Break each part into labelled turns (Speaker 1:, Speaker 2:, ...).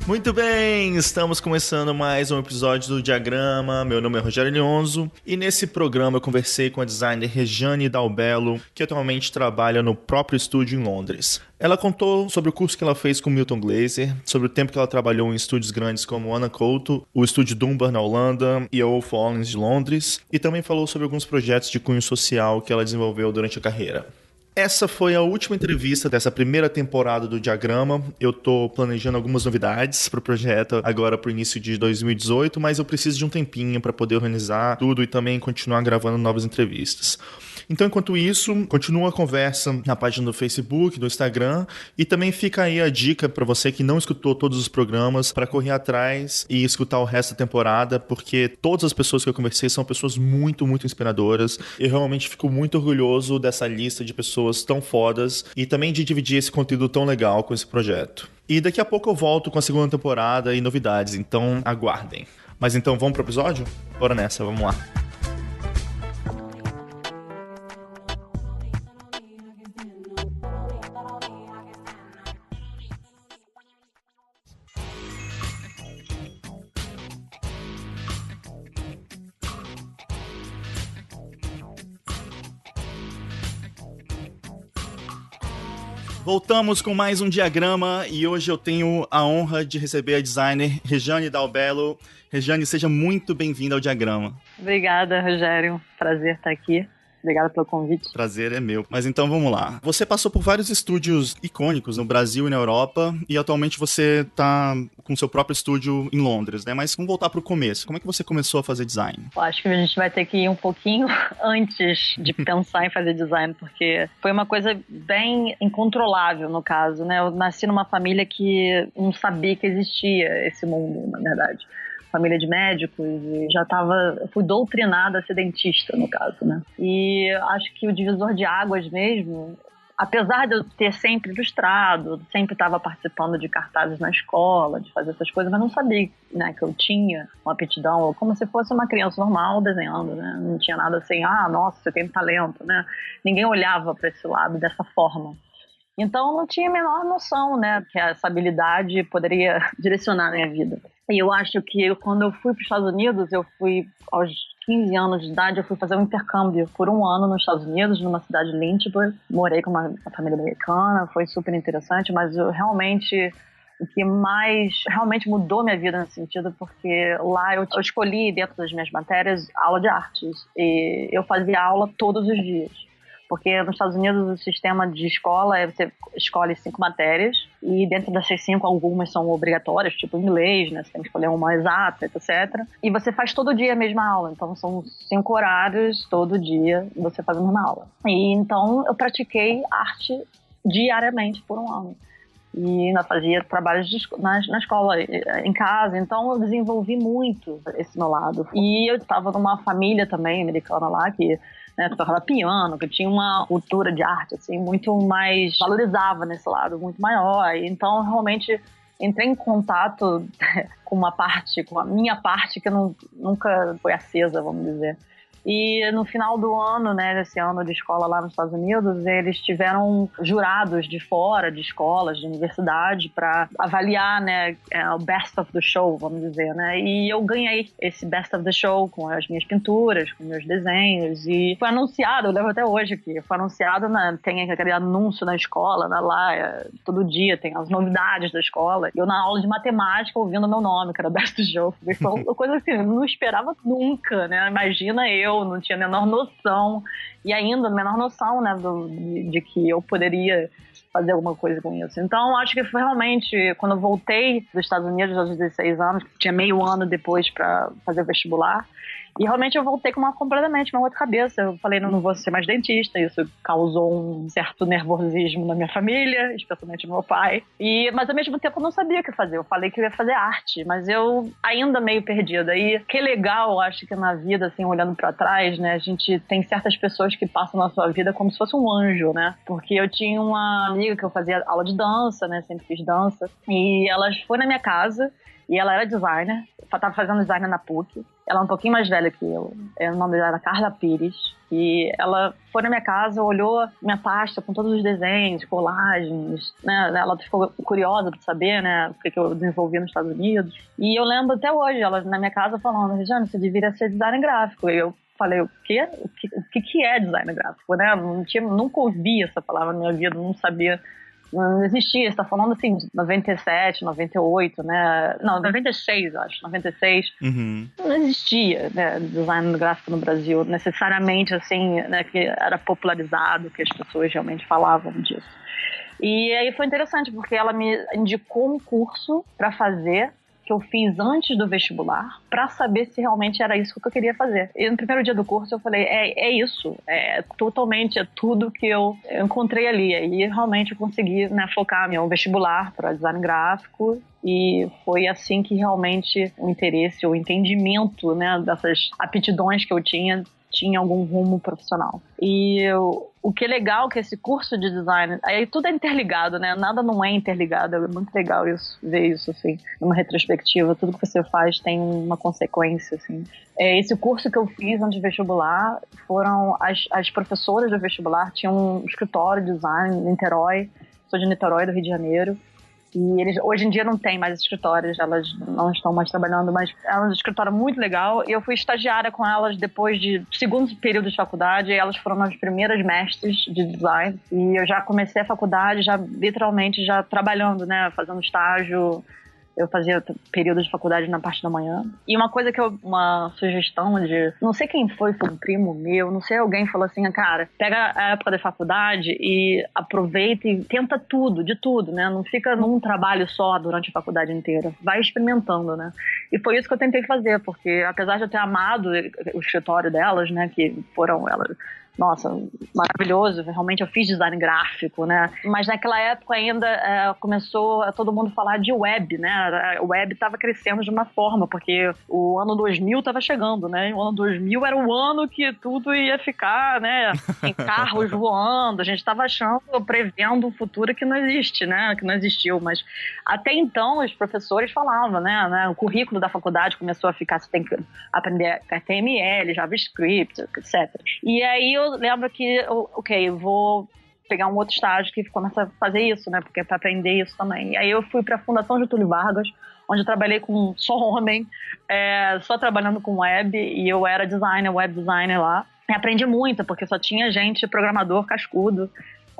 Speaker 1: Muito bem, estamos começando mais um episódio do Diagrama. Meu nome é Rogério Lionzo e nesse programa eu conversei com a designer Rejane Dalbello, que atualmente trabalha no próprio estúdio em Londres. Ela contou sobre o curso que ela fez com Milton Glaser, sobre o tempo que ela trabalhou em estúdios grandes como Anna Couto, o estúdio Dunbar na Holanda e a Wolf Olins de Londres, e também falou sobre alguns projetos de cunho social que ela desenvolveu durante a carreira. Essa foi a última entrevista dessa primeira temporada do Diagrama. Eu tô planejando algumas novidades pro projeto agora pro início de 2018, mas eu preciso de um tempinho para poder organizar tudo e também continuar gravando novas entrevistas. Então, enquanto isso, continua a conversa na página do Facebook, do Instagram, e também fica aí a dica para você que não escutou todos os programas para correr atrás e escutar o resto da temporada, porque todas as pessoas que eu conversei são pessoas muito, muito inspiradoras. Eu realmente fico muito orgulhoso dessa lista de pessoas tão fodas e também de dividir esse conteúdo tão legal com esse projeto. E daqui a pouco eu volto com a segunda temporada e novidades, então aguardem. Mas então, vamos pro episódio? Bora nessa, vamos lá. Voltamos com mais um Diagrama e hoje eu tenho a honra de receber a designer Rejane Dalbello. Rejane, seja muito bem-vinda ao Diagrama.
Speaker 2: Obrigada, Rogério. Prazer estar aqui. Obrigada pelo convite.
Speaker 1: Prazer é meu. Mas então vamos lá. Você passou por vários estúdios icônicos no Brasil e na Europa e atualmente você está com seu próprio estúdio em Londres, né? Mas vamos voltar para o começo. Como é que você começou a fazer design?
Speaker 2: Eu acho que a gente vai ter que ir um pouquinho antes de pensar em fazer design, porque foi uma coisa bem incontrolável no caso, né? Eu nasci numa família que não sabia que existia esse mundo, na verdade. Família de médicos, e fui doutrinada a ser dentista, no caso, né? E acho que o divisor de águas mesmo, apesar de eu ter sempre ilustrado, sempre estava participando de cartazes na escola, de fazer essas coisas, mas não sabia, né, que eu tinha uma aptidão, como se fosse uma criança normal desenhando, né? Não tinha nada assim, nossa, você tem talento, né? Ninguém olhava para esse lado dessa forma. Então, não tinha a menor noção, né, que essa habilidade poderia direcionar a minha vida. E eu acho que quando eu fui para os Estados Unidos, eu fui aos 15 anos de idade, eu fui fazer um intercâmbio por um ano nos Estados Unidos, numa cidade de Lynchburg. Morei com uma família americana, foi super interessante, mas o que mais realmente mudou minha vida nesse sentido, porque lá eu escolhi, dentro das minhas matérias, aula de artes. E eu fazia aula todos os dias. Porque nos Estados Unidos o sistema de escola é você escolhe 5 matérias e dentro dessas 5 algumas são obrigatórias, tipo inglês, né? Você tem que escolher uma exata, etc. E você faz todo dia a mesma aula. Então são 5 horários, todo dia você faz a mesma aula. E então eu pratiquei arte diariamente por um ano. E ainda fazia trabalhos na escola, em casa. Então eu desenvolvi muito esse meu lado. E eu estava numa família também americana lá que, né, tocava piano, que tinha uma cultura de arte assim, muito mais, valorizava nesse lado muito maior. Então realmente entrei em contato com a minha parte que nunca foi acesa, vamos dizer. E no final do ano, né, desse ano de escola lá nos Estados Unidos, eles tiveram jurados de fora, de escolas, de universidade, para avaliar, né, o best of the show, vamos dizer, né? E eu ganhei esse best of the show com as minhas pinturas, com meus desenhos. E foi anunciado, eu lembro até hoje aqui, foi anunciado, tem aquele anúncio na escola, né, lá, todo dia tem as novidades da escola. E eu na aula de matemática ouvindo meu nome, que era best of the show. Foi uma coisa assim, eu não esperava nunca, né? Imagina eu não tinha a menor noção, e ainda a menor noção, né, de que eu poderia fazer alguma coisa com isso. Então, acho que foi realmente, quando eu voltei dos Estados Unidos aos 16 anos, tinha meio ano depois para fazer vestibular, e realmente eu voltei completamente uma outra cabeça. Eu falei, não vou ser mais dentista. Isso causou um certo nervosismo na minha família, especialmente no meu pai. Mas ao mesmo tempo eu não sabia o que fazer. Eu falei que eu ia fazer arte, mas eu ainda meio perdida. E que legal, acho que na vida, assim, olhando pra trás, né, a gente tem certas pessoas que passam na sua vida como se fosse um anjo, né? Porque eu tinha uma amiga que eu fazia aula de dança, né, sempre fiz dança, e ela foi na minha casa E ela era designer, estava fazendo design na PUC. Ela é um pouquinho mais velha que eu. O nome dela era Carla Pires. E ela foi na minha casa, olhou minha pasta com todos os desenhos, colagens, né? Ela ficou curiosa para saber, né, o que eu desenvolvia nos Estados Unidos. E eu lembro até hoje, ela na minha casa falando, Regiane, você deveria ser designer gráfico. E eu falei, o quê? O que é design gráfico, né? Nunca ouvi essa palavra na minha vida, não sabia. Não existia, você tá falando assim, de 97, 98, né? Não, 96, acho, 96.
Speaker 1: Uhum.
Speaker 2: Não existia, né, design gráfico no Brasil, necessariamente, assim, né, que era popularizado, que as pessoas realmente falavam disso. E aí foi interessante, porque ela me indicou um curso para fazer, que eu fiz antes do vestibular, para saber se realmente era isso que eu queria fazer. E no primeiro dia do curso eu falei, é isso, é tudo que eu encontrei ali. E realmente eu consegui, né, focar meu vestibular para design gráfico. E foi assim que realmente o interesse, o entendimento, né, dessas aptidões que eu tinha algum rumo profissional. E o que é legal que esse curso de design, aí tudo é interligado, né? Nada não é interligado, é muito legal isso, ver isso, assim, numa retrospectiva, tudo que você faz tem uma consequência, assim. Esse curso que eu fiz antes de vestibular, foram as professoras do vestibular, tinham um escritório de design em Niterói, sou de Niterói, do Rio de Janeiro. E eles, hoje em dia não tem mais escritórios, elas não estão mais trabalhando, mas é um escritório muito legal. E eu fui estagiária com elas depois de segundo período de faculdade, e elas foram as primeiras mestres de design. E eu já comecei a faculdade, já literalmente já trabalhando, né, fazendo estágio. Eu fazia período de faculdade na parte da manhã. E uma coisa uma sugestão de... Não sei quem foi um primo meu, não sei, alguém falou assim, cara, pega a época da faculdade e aproveita e tenta tudo, de tudo, né? Não fica num trabalho só durante a faculdade inteira. Vai experimentando, né? E foi isso que eu tentei fazer, porque apesar de eu ter amado o escritório delas, né, que foram elas... Nossa, maravilhoso, realmente eu fiz design gráfico, né? Mas naquela época ainda começou todo mundo falar de web, né? A web estava crescendo de uma forma, porque o ano 2000 estava chegando, né? O ano 2000 era o ano que tudo ia ficar, né? Em carros voando, a gente estava prevendo um futuro que não existe, né? Que não existiu, mas até então os professores falavam, né? O currículo da faculdade começou a ficar, você tem que aprender HTML, JavaScript, etc. E aí eu lembro que, eu vou pegar um outro estágio que começa a fazer isso, né? Porque é para aprender isso também. E aí eu fui para a Fundação Getúlio Vargas, onde eu trabalhei com só homem, só trabalhando com web, e eu era web designer lá. E aprendi muito, porque só tinha gente, programador cascudo,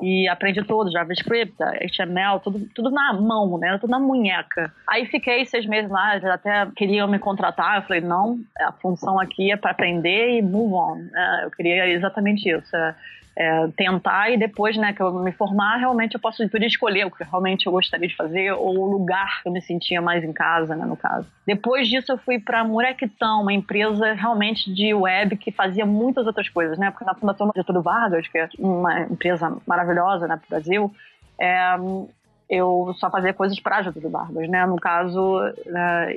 Speaker 2: e aprendi tudo, JavaScript, HTML, tudo na mão, né? Tudo na munheca. Aí fiquei 6 meses lá, já até queriam me contratar, eu falei, não, a função aqui é para aprender e move on. Eu queria exatamente isso, tentar e depois, né, que eu me formar, realmente eu podia escolher o que realmente eu gostaria de fazer ou o lugar que eu me sentia mais em casa, né, no caso. Depois disso eu fui para Murequitão, uma empresa realmente de web que fazia muitas outras coisas, né, porque na Fundação Getúlio Vargas, que é uma empresa maravilhosa, né, pro Brasil, eu só fazia coisas para Getúlio Vargas, né? No caso,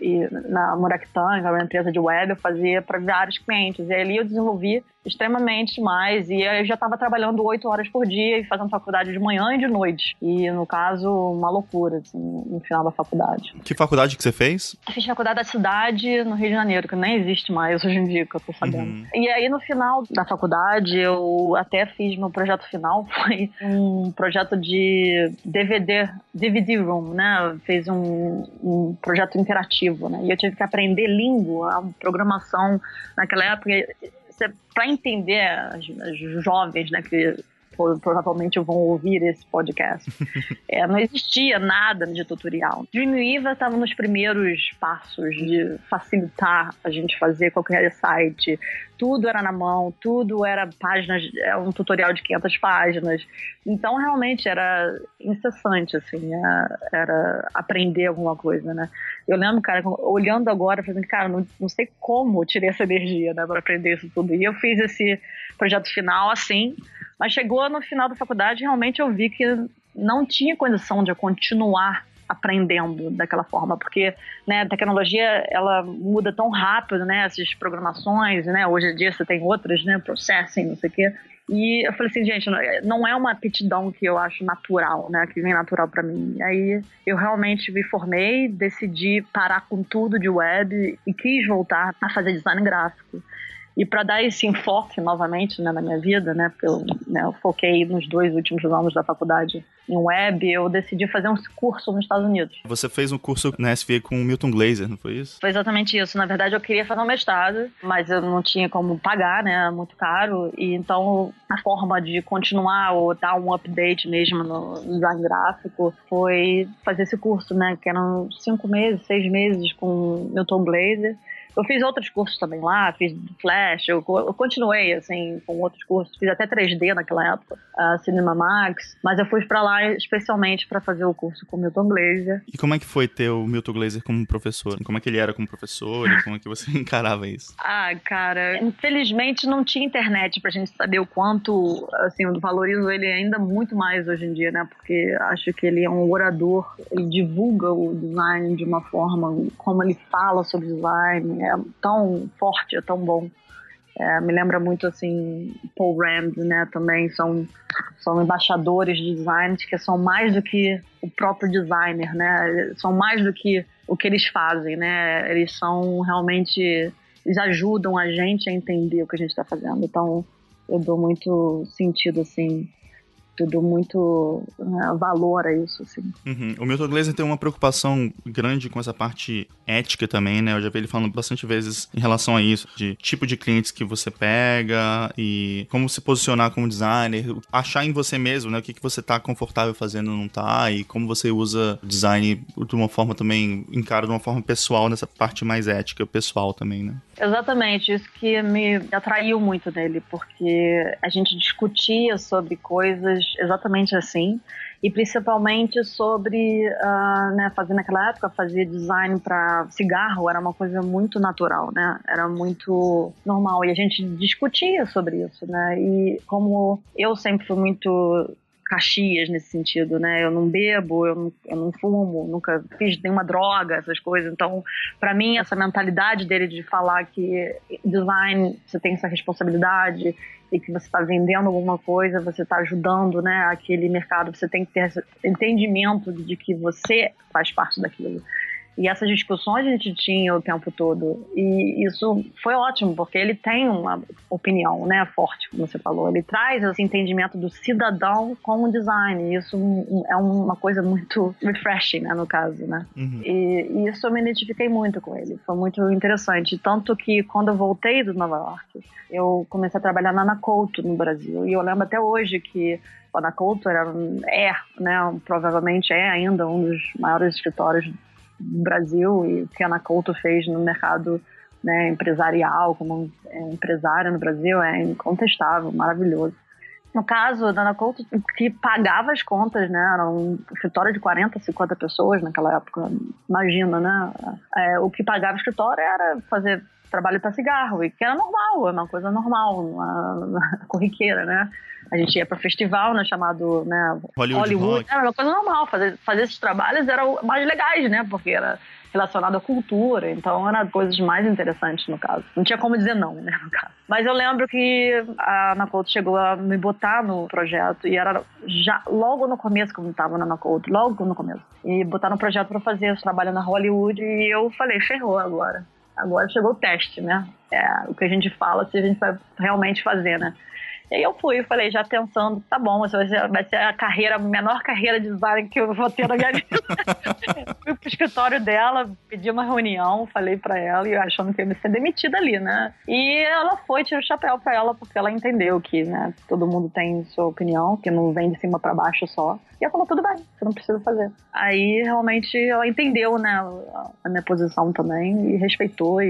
Speaker 2: e na Murequitão, que era uma empresa de web, eu fazia para vários clientes. E ali eu desenvolvi extremamente mais. E eu já estava trabalhando 8 horas por dia e fazendo faculdade de manhã e de noite. E, no caso, uma loucura, assim, no final da faculdade.
Speaker 1: Que faculdade que você fez?
Speaker 2: Eu fiz faculdade da cidade no Rio de Janeiro, que nem existe mais hoje em dia, que eu tô sabendo. Uhum. E aí, no final da faculdade, eu até fiz meu projeto final, foi um projeto de DVD Room, né? Fez um projeto interativo, né? E eu tive que aprender língua, programação naquela época. Para entender os jovens, né, que provavelmente vão ouvir esse podcast, não existia nada de tutorial. Dreamweaver estava nos primeiros passos de facilitar a gente fazer qualquer site. Tudo era na mão, tudo era páginas, um tutorial de 500 páginas. Então, realmente, era incessante, assim, era aprender alguma coisa, né? Eu lembro, cara, olhando agora, falando, cara, não sei como eu tirei essa energia, né, para aprender isso tudo. E eu fiz esse projeto final assim, mas chegou no final da faculdade, realmente eu vi que não tinha condição de eu continuar aprendendo daquela forma, porque, né, a tecnologia, ela muda tão rápido, né, essas programações, né, hoje em dia você tem outras, né, processing, não sei o quê, E eu falei assim, gente, não é uma aptidão que eu acho natural, né? Que vem natural pra mim. E aí eu realmente me formei, decidi parar com tudo de web e quis voltar a fazer design gráfico. E para dar esse enfoque novamente, né, na minha vida, né, porque eu foquei nos 2 últimos anos da faculdade em web, eu decidi fazer um curso nos Estados Unidos.
Speaker 1: Você fez um curso na SVA com o Milton Glaser, não foi isso?
Speaker 2: Foi exatamente isso. Na verdade, eu queria fazer um mestrado, mas eu não tinha como pagar, né, muito caro. E então, a forma de continuar ou dar um update mesmo no design gráfico foi fazer esse curso, né, que eram 5 meses, 6 meses com Milton Glaser. Eu fiz outros cursos também lá, fiz Flash, eu continuei, assim, com outros cursos, fiz até 3D naquela época, Cinema Max, mas eu fui pra lá especialmente para fazer o curso com o Milton Glaser.
Speaker 1: E como é que foi ter o Milton Glaser como professor? Como é que ele era como professor e como é que você encarava isso?
Speaker 2: Cara, infelizmente não tinha internet pra gente saber o quanto, assim, eu valorizo ele ainda muito mais hoje em dia, né, porque acho que ele é um orador, ele divulga o design de uma forma, como ele fala sobre design, é tão forte, é tão bom. Me lembra muito, assim, Paul Rand, né, também são embaixadores de design que são mais do que o próprio designer, né, são mais do que o que eles fazem, né, eles são realmente, eles ajudam a gente a entender o que a gente está fazendo, então eu dou muito sentido, assim, tudo muito valor a isso, assim.
Speaker 1: Uhum. O Milton Glaser tem uma preocupação grande com essa parte ética também, né? Eu já vi ele falando bastante vezes em relação a isso, de tipo de clientes que você pega e como se posicionar como designer, achar em você mesmo, né? O que você tá confortável fazendo ou não tá, e como você usa o design de uma forma também, encara de uma forma pessoal, nessa parte mais ética, pessoal também, né?
Speaker 2: Exatamente, isso que me atraiu muito nele, porque a gente discutia sobre coisas exatamente assim, e principalmente sobre, né, fazer naquela época, fazer design para cigarro era uma coisa muito natural, né, era muito normal, e a gente discutia sobre isso, né, e como eu sempre fui muito Caxias nesse sentido, né? Eu não bebo, eu não fumo, nunca fiz nenhuma droga, essas coisas. Então, para mim, essa mentalidade dele de falar que design, você tem essa responsabilidade e que você está vendendo alguma coisa, você está ajudando, né, aquele mercado, você tem que ter esse entendimento de que você faz parte daquilo. E essas discussões a gente tinha o tempo todo. E isso foi ótimo, porque ele tem uma opinião, né, forte, como você falou. Ele traz esse entendimento do cidadão com o design. Isso é uma coisa muito refreshing, né, no caso, né?
Speaker 1: Uhum.
Speaker 2: E isso eu me identifiquei muito com ele. Foi muito interessante. Tanto que quando eu voltei do Nova York, eu comecei a trabalhar na Ana Couto, no Brasil. E eu lembro até hoje que a Ana Couto né, provavelmente é ainda um dos maiores escritórios do Brasil, e o que a Ana Couto fez no mercado, né, empresarial, como empresária no Brasil, é incontestável, maravilhoso. No caso da Ana Couto, que pagava as contas, né, era um escritório de 40, 50 pessoas naquela época, imagina, né, o que pagava o escritório era fazer trabalho para cigarro, e que era normal, é uma coisa normal, uma corriqueira, né. A gente ia para festival, né, chamado, né, Hollywood. Era uma coisa normal, fazer esses trabalhos eram mais legais, né, porque era relacionado à cultura, então eram coisas mais interessantes no caso. Não tinha como dizer não, né, no caso. Mas eu lembro que a Ana Couto chegou a me botar no projeto, e era já logo no começo que eu estava na Ana Couto, logo no começo. E botar no projeto para fazer esse trabalho na Hollywood, e eu falei, ferrou agora. Agora chegou o teste, né? O que a gente fala, se a gente vai realmente fazer, né? E aí eu falei, já pensando, tá bom, vai ser a menor carreira de design que eu vou ter na minha vida. Fui pro escritório dela, pedi uma reunião, falei pra ela, e achando que eu ia ser demitida ali, né? E ela foi, tirou o chapéu pra ela, porque ela entendeu que, né, todo mundo tem sua opinião, que não vem de cima pra baixo só. E ela falou, tudo bem, você não precisa fazer. Aí, realmente, ela entendeu, né, a minha posição também, e respeitou,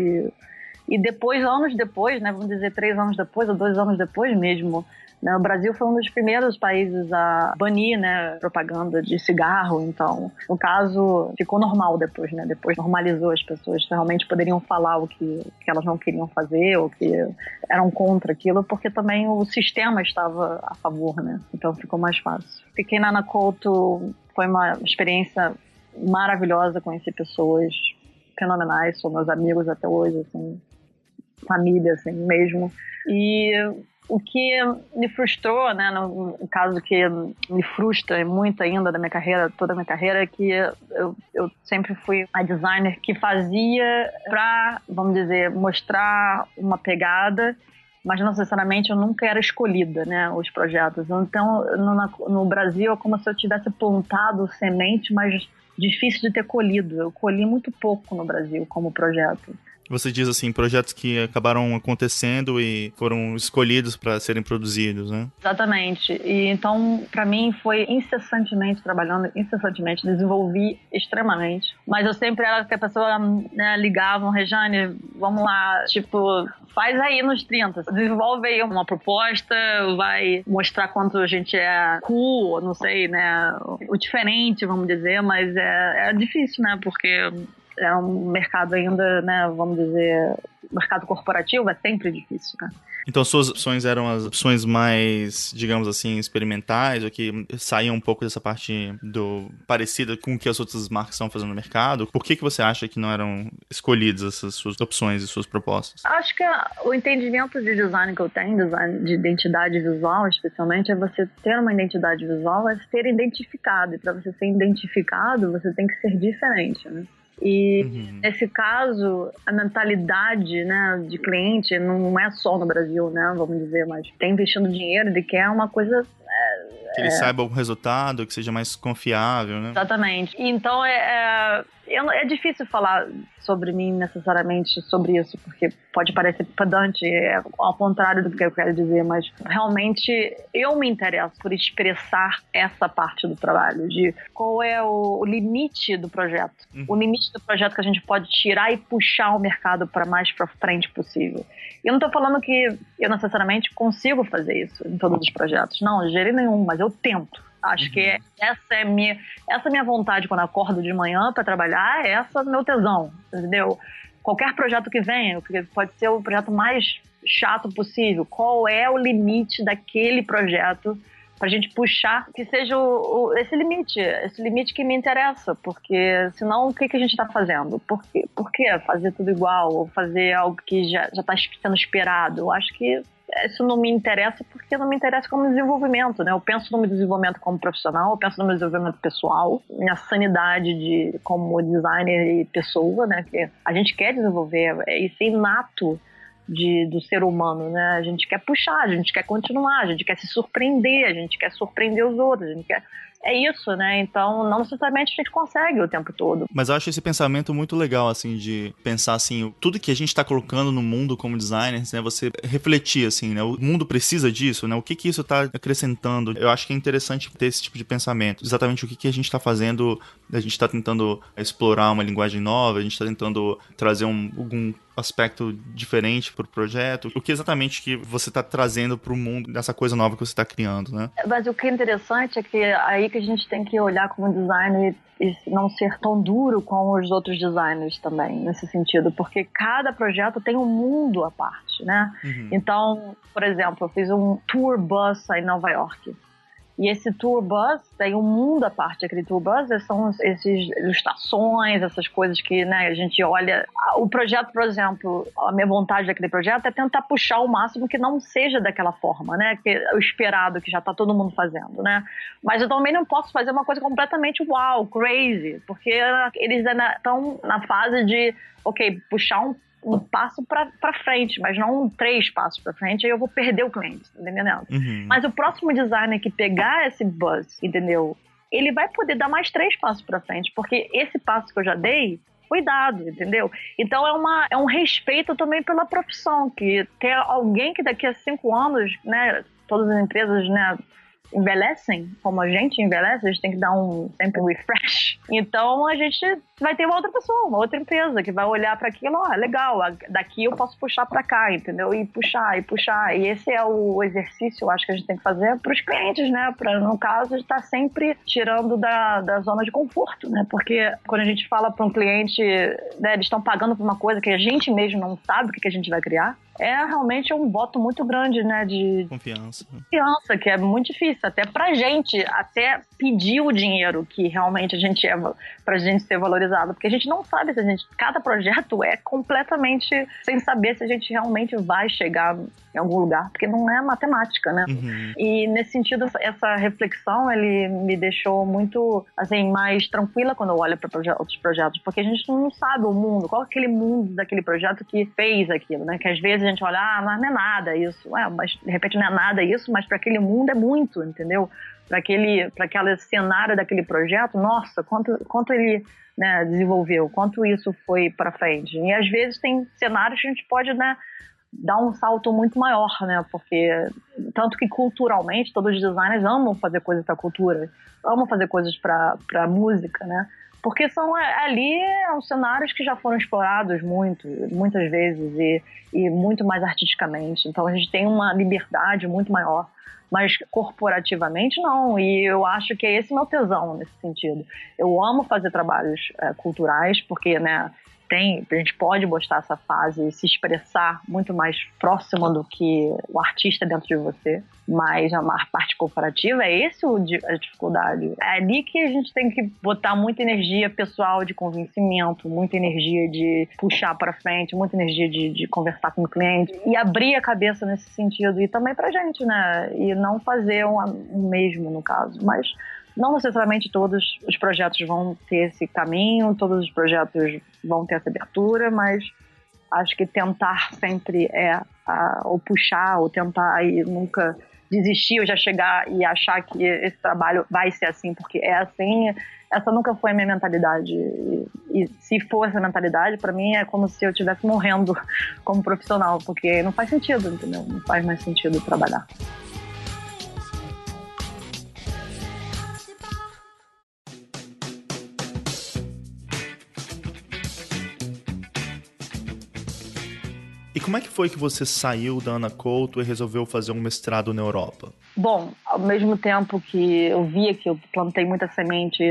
Speaker 2: e depois, anos depois, né, vamos dizer 3 anos depois, ou 2 anos depois mesmo, né, o Brasil foi um dos primeiros países a banir, né, propaganda de cigarro. Então, no caso, ficou normal depois, né, depois normalizou, as pessoas realmente poderiam falar o que elas não queriam fazer, ou que eram contra aquilo, porque também o sistema estava a favor, né, então ficou mais fácil. Fiquei na Ana Couto, foi uma experiência maravilhosa, conheci pessoas fenomenais, são meus amigos até hoje, assim, família, assim, mesmo. E O que me frustrou, né, no caso que me frustra muito ainda da minha carreira, toda a minha carreira, é que eu sempre fui a designer que fazia pra, vamos dizer, mostrar uma pegada, mas não necessariamente eu nunca era escolhida, né, os projetos. Então, no Brasil, é como se eu tivesse plantado semente, mas difícil de ter colhido. Eu colhi muito pouco no Brasil como projeto.
Speaker 1: Você diz assim, projetos que acabaram acontecendo e foram escolhidos para serem produzidos, né?
Speaker 2: Exatamente. E então, para mim, foi incessantemente trabalhando, incessantemente, desenvolvi extremamente. Mas eu sempre era que a pessoa, né, ligava, Rejane, vamos lá, tipo, faz aí nos 30, desenvolve aí uma proposta, vai mostrar quanto a gente é cool, não sei, né, o diferente, vamos dizer, mas é difícil, né, porque é um mercado ainda, né, vamos dizer, mercado corporativo é sempre difícil, né?
Speaker 1: Então suas opções eram as opções mais, digamos assim, experimentais, ou que saíam um pouco dessa parte parecida com o que as outras marcas estão fazendo no mercado? Por que você acha que não eram escolhidas essas suas opções e suas propostas?
Speaker 2: Acho que o entendimento de design que eu tenho, design de identidade visual especialmente, é você ter uma identidade visual, é ser identificado. E para você ser identificado, você tem que ser diferente, né? E nesse caso, a mentalidade, né, de cliente não é só no Brasil, né, vamos dizer, mas tem investindo dinheiro, ele quer uma coisa...
Speaker 1: Que ele saiba o resultado, que seja mais confiável, né?
Speaker 2: Exatamente. Então, é difícil falar sobre mim necessariamente sobre isso, porque pode parecer pedante, ao contrário do que eu quero dizer, mas realmente eu me interesso por expressar essa parte do trabalho, de qual é o limite do projeto. O limite do projeto que a gente pode tirar e puxar o mercado para mais para frente possível. Eu não estou falando que eu necessariamente consigo fazer isso em todos os projetos. Não, de jeito nenhum, mas eu tento. Acho que essa é minha vontade quando eu acordo de manhã para trabalhar, essa é meu tesão, entendeu? Qualquer projeto que venha, pode ser o projeto mais chato possível, qual é o limite daquele projeto pra gente puxar que seja esse limite que me interessa, porque senão o que a gente tá fazendo? Por que fazer tudo igual, ou fazer algo que já tá sendo esperado? Eu acho que isso não me interessa porque não me interessa como desenvolvimento, né? Eu penso no meu desenvolvimento como profissional, eu penso no meu desenvolvimento pessoal, minha sanidade como designer e pessoa, né? Que a gente quer desenvolver, isso é inato do ser humano, né? A gente quer puxar, a gente quer continuar, a gente quer se surpreender, a gente quer surpreender os outros, a gente quer... É isso, né? Então, não necessariamente a gente consegue o tempo todo.
Speaker 1: Mas eu acho esse pensamento muito legal, assim, de pensar, assim, tudo que a gente tá colocando no mundo como designers, né? Você refletir, assim, né? O mundo precisa disso, né? O que isso tá acrescentando? Eu acho que é interessante ter esse tipo de pensamento. Exatamente o que a gente tá fazendo, a gente tá tentando explorar uma linguagem nova, a gente tá tentando trazer algum aspecto diferente pro projeto. O que exatamente que você tá trazendo pro mundo dessa coisa nova que você tá criando, né?
Speaker 2: Mas o que é interessante é que aí que a gente tem que olhar como designer e não ser tão duro com os outros designers também, nesse sentido, porque cada projeto tem um mundo à parte, né? Então, por exemplo, eu fiz um tour bus em Nova York. E esse tour bus tem um mundo à parte. Aquele tour bus são essas ilustrações, essas coisas que, né, a gente olha. O projeto, por exemplo, a minha vontade daquele projeto é tentar puxar o máximo que não seja daquela forma, né? Que é o esperado, que já está todo mundo fazendo, né? Mas eu também não posso fazer uma coisa completamente wow, crazy, porque eles ainda estão na fase de, ok, puxar um passo para frente, mas não 3 passos para frente, aí eu vou perder o cliente, entendeu? Mas o próximo designer que pegar esse buzz, entendeu? Ele vai poder dar mais 3 passos para frente, porque esse passo que eu já dei foi dado, entendeu? Então é um respeito também pela profissão, que ter alguém que daqui a 5 anos, né, todas as empresas, né, envelhecem, como a gente envelhece, a gente tem que dar sempre um refresh. Então a gente vai ter uma outra pessoa, uma outra empresa que vai olhar para aquilo, legal, daqui eu posso puxar para cá, entendeu? E puxar. E esse é o exercício, eu acho que a gente tem que fazer para os clientes, né? Para, no caso, estar sempre tirando da zona de conforto, né? Porque quando a gente fala para um cliente, né, eles estão pagando por uma coisa que a gente mesmo não sabe o que a gente vai criar, é realmente um voto muito grande, né, de
Speaker 1: confiança,
Speaker 2: que é muito difícil. difícil até pra gente, até pedir o dinheiro que realmente a gente pra gente ser valorizado, porque a gente não sabe se cada projeto é completamente sem saber se a gente realmente vai chegar em algum lugar, porque não é matemática, né?
Speaker 1: Uhum.
Speaker 2: E nesse sentido, essa reflexão, ele me deixou muito, assim, mais tranquila quando eu olho para outros projetos, porque a gente não sabe o mundo, qual é aquele mundo daquele projeto que fez aquilo, né? Que às vezes a gente olha, mas não é nada isso, mas de repente não é nada isso, mas para aquele mundo é muito, entendeu? Para aquele cenário daquele projeto, nossa, quanto ele, né, desenvolveu, quanto isso foi para frente. E às vezes tem cenários que a gente pode, né, dar um salto muito maior, né? Porque tanto que culturalmente todos os designers amam fazer coisas para cultura, amam fazer coisas para música, né? Porque ali são cenários que já foram explorados muitas vezes e muito mais artisticamente. Então a gente tem uma liberdade muito maior. Mas corporativamente não, e eu acho que é esse meu tesão nesse sentido. Eu amo fazer trabalhos culturais, porque, né, a gente pode mostrar essa fase e se expressar muito mais próxima do que o artista dentro de você, mas a parte corporativa é a dificuldade. É ali que a gente tem que botar muita energia pessoal de convencimento, muita energia de puxar para frente, muita energia de conversar com o cliente e abrir a cabeça nesse sentido, e também pra gente, né? E não fazer o mesmo, no caso, mas não necessariamente todos os projetos vão ter esse caminho, todos os projetos vão ter essa abertura, mas acho que tentar sempre ou puxar, ou tentar e nunca desistir, ou já chegar e achar que esse trabalho vai ser assim, porque é assim, essa nunca foi a minha mentalidade. E se for essa mentalidade, para mim é como se eu estivesse morrendo como profissional, porque não faz sentido, entendeu? Não faz mais sentido trabalhar.
Speaker 1: E como é que foi que você saiu da Ana Couto e resolveu fazer um mestrado na Europa?
Speaker 2: Bom, ao mesmo tempo que eu via que eu plantei muita semente,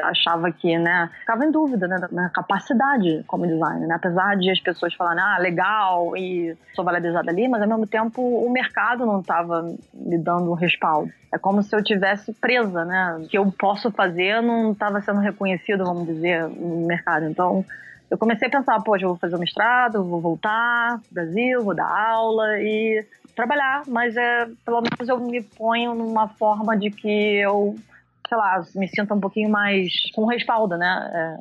Speaker 2: achava que, né, ficava em dúvida, né, da minha capacidade como designer, né, apesar de as pessoas falarem, legal, e sou valorizada ali, mas ao mesmo tempo o mercado não estava me dando um respaldo. É como se eu tivesse presa, né, o que eu posso fazer não estava sendo reconhecido, vamos dizer, no mercado. Então, eu comecei a pensar, poxa, eu vou fazer um mestrado, vou voltar pro Brasil, vou dar aula e trabalhar, mas pelo menos eu me ponho numa forma de que eu, sei lá, me sinta um pouquinho mais com respaldo, né?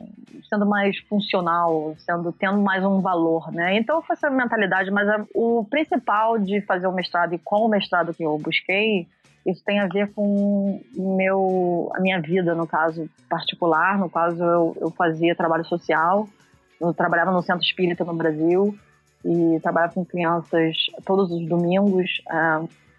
Speaker 2: Sendo mais funcional, tendo mais um valor, né? Então foi essa mentalidade, mas o principal de fazer o mestrado e com o mestrado que eu busquei, isso tem a ver com a minha vida, no caso particular, no caso eu fazia trabalho social. Eu trabalhava no Centro Espírita no Brasil e trabalhava com crianças todos os domingos,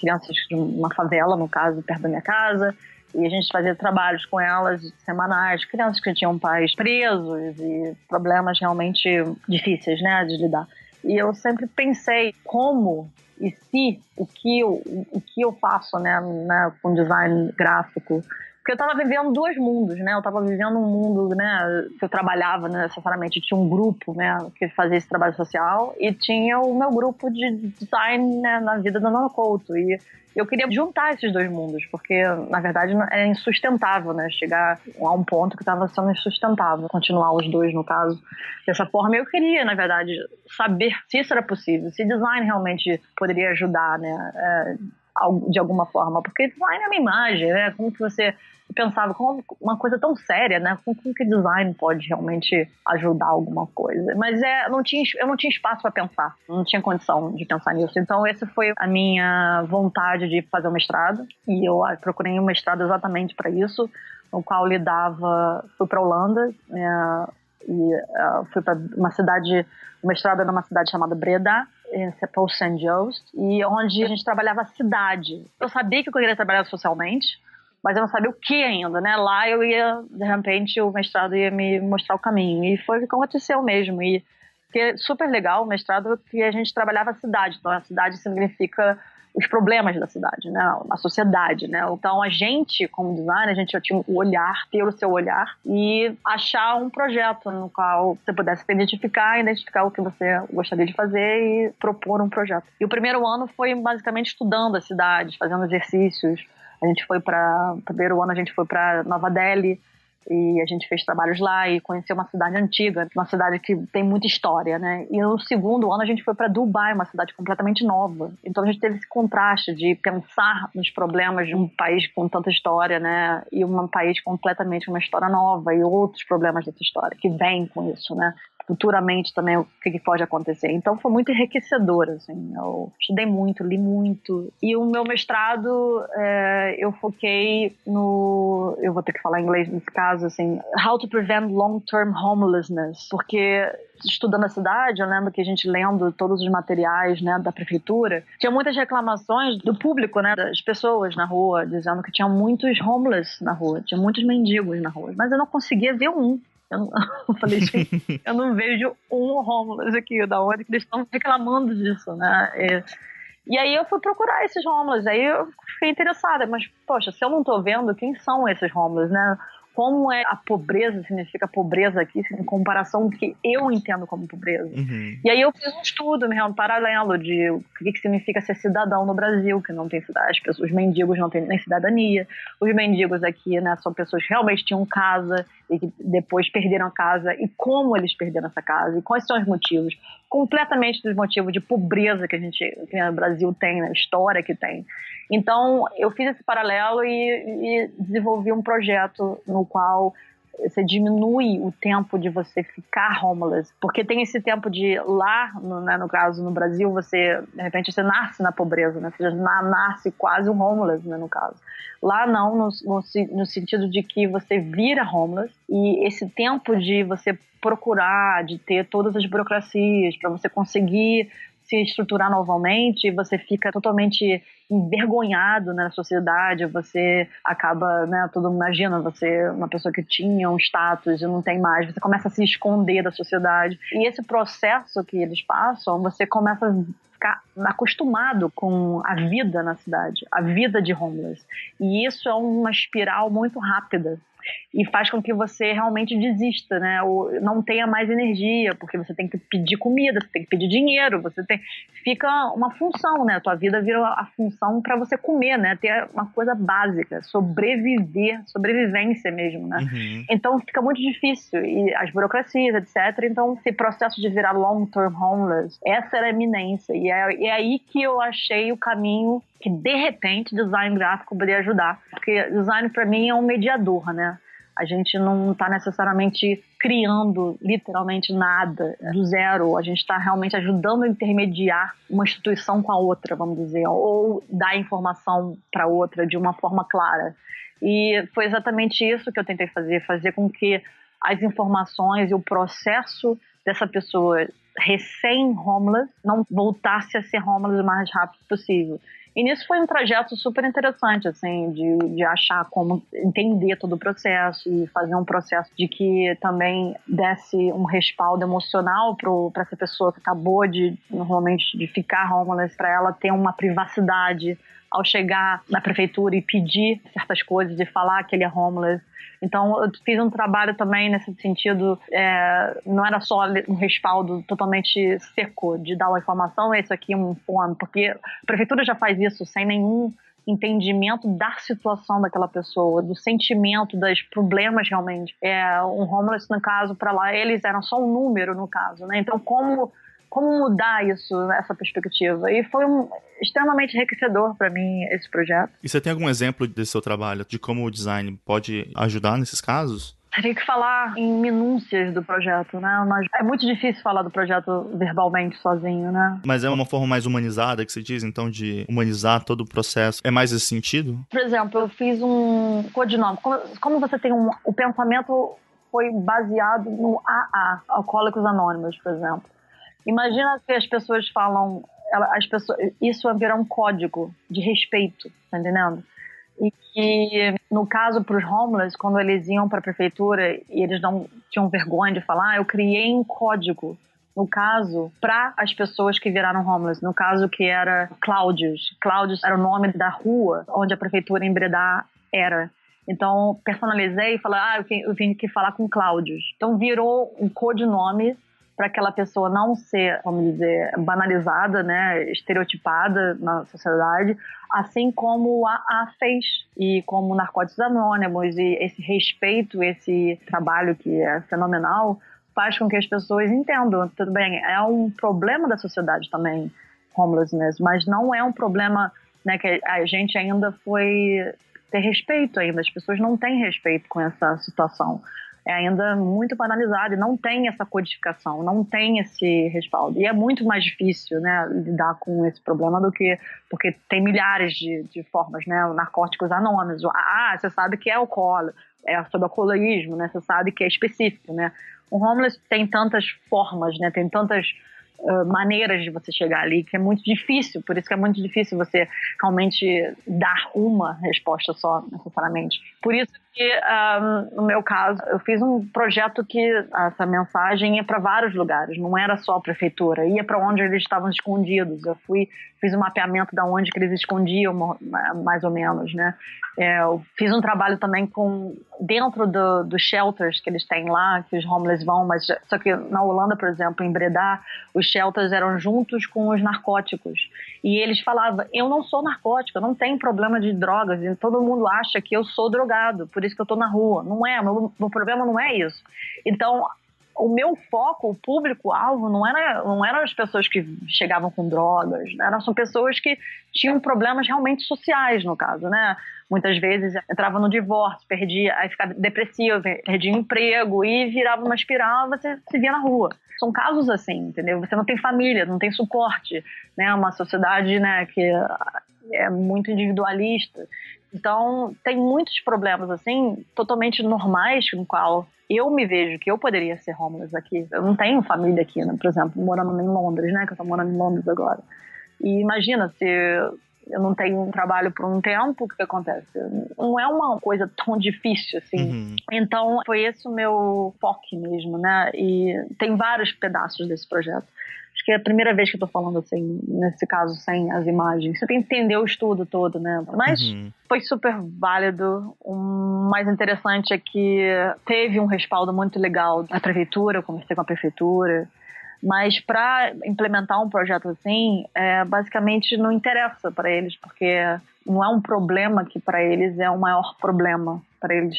Speaker 2: crianças de uma favela, no caso, perto da minha casa. E a gente fazia trabalhos com elas semanais, crianças que tinham pais presos e problemas realmente difíceis, né, de lidar. E eu sempre pensei como e se o que eu faço, né, com design gráfico. Porque eu estava vivendo dois mundos, né? Eu estava vivendo um mundo, né, que eu trabalhava, né, necessariamente. Tinha um grupo, né, que fazia esse trabalho social e tinha o meu grupo de design, né, na vida da Ana Couto. E eu queria juntar esses dois mundos, porque, na verdade, é insustentável, né? Chegar a um ponto que estava sendo insustentável. Continuar os dois, no caso. Dessa forma, eu queria, na verdade, saber se isso era possível. Se design realmente poderia ajudar, né? De alguma forma. Porque design é uma imagem, né? Como que você... Eu pensava, como uma coisa tão séria, né? Como que design pode realmente ajudar alguma coisa? Mas eu não tinha espaço para pensar, não tinha condição de pensar nisso. Então, essa foi a minha vontade de fazer o mestrado. E eu procurei um mestrado exatamente para isso, no qual fui para a Holanda, fui para uma cidade, o mestrado era numa cidade chamada Breda, em Saint Joost, e onde a gente trabalhava a cidade. Eu sabia que eu queria trabalhar socialmente, mas eu não sabia o que ainda, né? Lá eu ia, de repente, o mestrado ia me mostrar o caminho. E foi o que aconteceu mesmo. E que é super legal o mestrado, que a gente trabalhava a cidade. Então, a cidade significa os problemas da cidade, né? A sociedade, né? Então, a gente, como designer, a gente já tinha o olhar, ter o seu olhar e achar um projeto no qual você pudesse identificar o que você gostaria de fazer e propor um projeto. E o primeiro ano foi basicamente estudando a cidade, fazendo exercícios, A gente foi primeiro ano a gente foi para Nova Delhi, e a gente fez trabalhos lá e conheceu uma cidade antiga, uma cidade que tem muita história, né? E no segundo ano a gente foi para Dubai, uma cidade completamente nova. Então a gente teve esse contraste de pensar nos problemas de um país com tanta história, né? E um país completamente uma história nova e outros problemas dessa história que vêm com isso, né? Futuramente também o que pode acontecer. Então foi muito enriquecedor, assim. Eu estudei muito, li muito. E o meu mestrado, eu foquei no... Eu vou ter que falar inglês nesse caso, assim. How to prevent long-term homelessness. Porque estudando a cidade, eu lembro que a gente lendo todos os materiais, né, da prefeitura, tinha muitas reclamações do público, né, das pessoas na rua, dizendo que tinha muitos homeless na rua, tinha muitos mendigos na rua. Mas eu não conseguia ver um. Eu falei, gente, eu não vejo um homeless aqui, da onde que eles estão reclamando disso, né? E aí eu fui procurar esses homeless, aí eu fiquei interessada, mas, poxa, se eu não tô vendo, quem são esses homeless, né? Como é a pobreza, significa pobreza aqui, em comparação com o que eu entendo como pobreza.
Speaker 1: Uhum.
Speaker 2: E aí eu fiz um estudo mesmo, paralelo, de o que significa ser cidadão no Brasil, que não tem cidade, os mendigos não têm nem cidadania. Os mendigos aqui, né, são pessoas que realmente tinham casa e que depois perderam a casa, e como eles perderam essa casa, e quais são os motivos. Completamente dos motivos de pobreza que o Brasil tem, né, a história que tem. Então, eu fiz esse paralelo e desenvolvi um projeto no qual você diminui o tempo de você ficar homeless, porque tem esse tempo de lá, no caso, no Brasil, você, de repente, você nasce na pobreza, né? Você já nasce quase um homeless, né, no caso. Lá não, no sentido de que você vira homeless, e esse tempo de você procurar, de ter todas as burocracias para você conseguir se estruturar novamente, você fica totalmente envergonhado, né, na sociedade, você acaba, né, todo mundo imagina, você, uma pessoa que tinha um status e não tem mais, você começa a se esconder da sociedade. E esse processo que eles passam, você começa a ficar acostumado com a vida na cidade, a vida de homeless. E isso é uma espiral muito rápida. E faz com que você realmente desista, né? Ou não tenha mais energia, porque você tem que pedir comida, você tem que pedir dinheiro, fica uma função, né? A tua vida vira a função para você comer, né? Ter uma coisa básica, sobrevivência mesmo, né?
Speaker 1: Uhum.
Speaker 2: Então fica muito difícil, e as burocracias, etc. Então esse processo de virar long-term homeless, essa era a eminência, e é aí que eu achei o caminho que, de repente, design gráfico poderia ajudar. Porque design, para mim, é um mediador, né? A gente não está necessariamente criando, literalmente, nada do zero. A gente está realmente ajudando a intermediar uma instituição com a outra, vamos dizer, ou dar informação para outra de uma forma clara. E foi exatamente isso que eu tentei fazer com que as informações e o processo dessa pessoa recém-homeless não voltasse a ser homeless o mais rápido possível. E nisso foi um trajeto super interessante, assim, de achar como entender todo o processo e fazer um processo de que também desse um respaldo emocional para essa pessoa que acabou normalmente, de ficar homeless, para ela ter uma privacidade ao chegar na prefeitura e pedir certas coisas e falar que ele é homeless. Então, eu fiz um trabalho também nesse sentido, não era só um respaldo totalmente seco de dar uma informação, esse aqui é um form, porque a prefeitura já faz isso sem nenhum entendimento da situação daquela pessoa, do sentimento, dos problemas realmente. Um homeless, no caso, para lá, eles eram só um número, no caso, né? Então, como mudar isso, essa perspectiva? E foi extremamente enriquecedor para mim esse projeto.
Speaker 1: E você tem algum exemplo desse seu trabalho, de como o design pode ajudar nesses casos?
Speaker 2: Teria que falar em minúcias do projeto, né? Mas é muito difícil falar do projeto verbalmente, sozinho, né?
Speaker 1: Mas é uma forma mais humanizada que você diz, então, de humanizar todo o processo? É mais esse sentido?
Speaker 2: Por exemplo, eu fiz um codinome. Como você tem o pensamento foi baseado no AA, Alcoólicos Anônimos, por exemplo. Imagina que as pessoas falam, isso virar um código de respeito, tá entendendo? E que, no caso, para os homeless, quando eles iam para a prefeitura e eles não tinham vergonha de falar, eu criei um código, no caso, para as pessoas que viraram homeless. No caso, que era Cláudios. Cláudios era o nome da rua onde a prefeitura em Breda era. Então, personalizei e falei, eu vim aqui falar com Cláudios. Então, virou um codinome para aquela pessoa não ser, vamos dizer, banalizada, né, estereotipada na sociedade, assim como a fez, e como Narcóticos Anônimos, e esse respeito, esse trabalho que é fenomenal, faz com que as pessoas entendam, tudo bem, é um problema da sociedade também, homelessness, mas não é um problema, né, que a gente ainda foi ter respeito ainda, as pessoas não têm respeito com essa situação. É ainda muito banalizado e não tem essa codificação, não tem esse respaldo. E é muito mais difícil, né, lidar com esse problema porque tem milhares de formas, né, Narcóticos Anônimos. Você sabe que é alcoólico, é sobre alcoolismo, né, você sabe que é específico, né. O homeless tem tantas formas, né, tem tantas maneiras de você chegar ali, que é muito difícil, por isso que é muito difícil você realmente dar uma resposta só, necessariamente. Por isso que, no meu caso, eu fiz um projeto que essa mensagem ia para vários lugares, não era só a prefeitura, ia para onde eles estavam escondidos. Eu fiz um mapeamento de onde que eles escondiam, mais ou menos, né? Eu fiz um trabalho também dentro dos shelters que eles têm lá, que os homeless vão, mas só que na Holanda, por exemplo, em Breda, os shelters eram juntos com os narcóticos. E eles falavam, eu não sou narcótico, eu não tenho problema de drogas, e todo mundo acha que eu sou drogado, por isso que eu tô na rua. Não é, meu problema não é isso. Então, o meu foco, o público-alvo, não eram as pessoas que chegavam com drogas, né? São pessoas que tinham problemas realmente sociais, no caso, né? Muitas vezes entrava no divórcio, aí ficava depressivo, perdia emprego e virava uma espiral, você se via na rua. São casos assim, entendeu? Você não tem família, não tem suporte, né? Uma sociedade, né, que é muito individualista. Então, tem muitos problemas, assim, totalmente normais, no qual eu me vejo que eu poderia ser homeless aqui. Eu não tenho família aqui, né? Por exemplo, morando em Londres, né? Que eu tô morando em Londres agora. E imagina, se eu não tenho um trabalho por um tempo, o que acontece? Não é uma coisa tão difícil, assim.
Speaker 1: Uhum.
Speaker 2: Então, foi esse o meu foco mesmo, né? E tem vários pedaços desse projeto. Acho que é a primeira vez que eu tô falando assim, nesse caso, sem as imagens. Você tem que entender o estudo todo, né? Mas foi super válido. O mais interessante é que teve um respaldo muito legal da prefeitura, eu conversei com a prefeitura. Mas para implementar um projeto assim, basicamente não interessa para eles, porque não é um problema que para eles é o maior problema para eles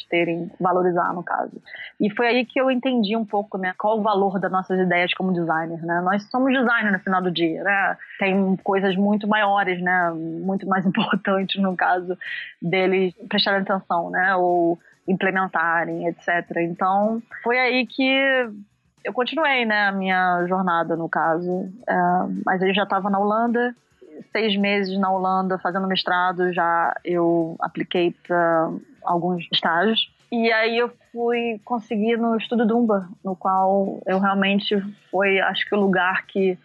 Speaker 2: valorizar, no caso. E foi aí que eu entendi um pouco, né, qual o valor das nossas ideias como designers, né? Nós somos designers no final do dia, né? Tem coisas muito maiores, né, muito mais importantes, no caso deles prestarem atenção, né, ou implementarem, etc. Então, foi aí que eu continuei, né, a minha jornada, no caso. Mas eu já estava na Holanda, 6 meses na Holanda, fazendo mestrado, já eu apliquei para alguns estágios. E aí eu fui conseguir no Estúdio Dumba, no qual eu realmente foi, acho que o lugar que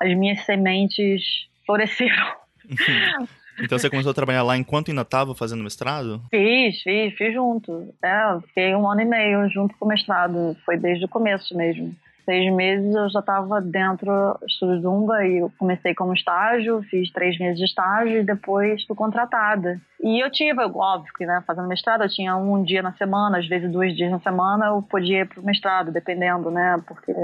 Speaker 2: as minhas sementes floresceram.
Speaker 1: Então você começou a trabalhar lá enquanto ainda estava fazendo mestrado?
Speaker 2: Fiz junto. Fiquei 1 ano e meio junto com o mestrado. Foi desde o começo mesmo. 6 meses eu já estava dentro do Estúdio Dumba e eu comecei como estágio, fiz 3 meses de estágio e depois fui contratada. E eu tive, óbvio que, né, fazendo mestrado, eu tinha 1 dia na semana, às vezes 2 dias na semana, eu podia ir pro mestrado, dependendo, né, porque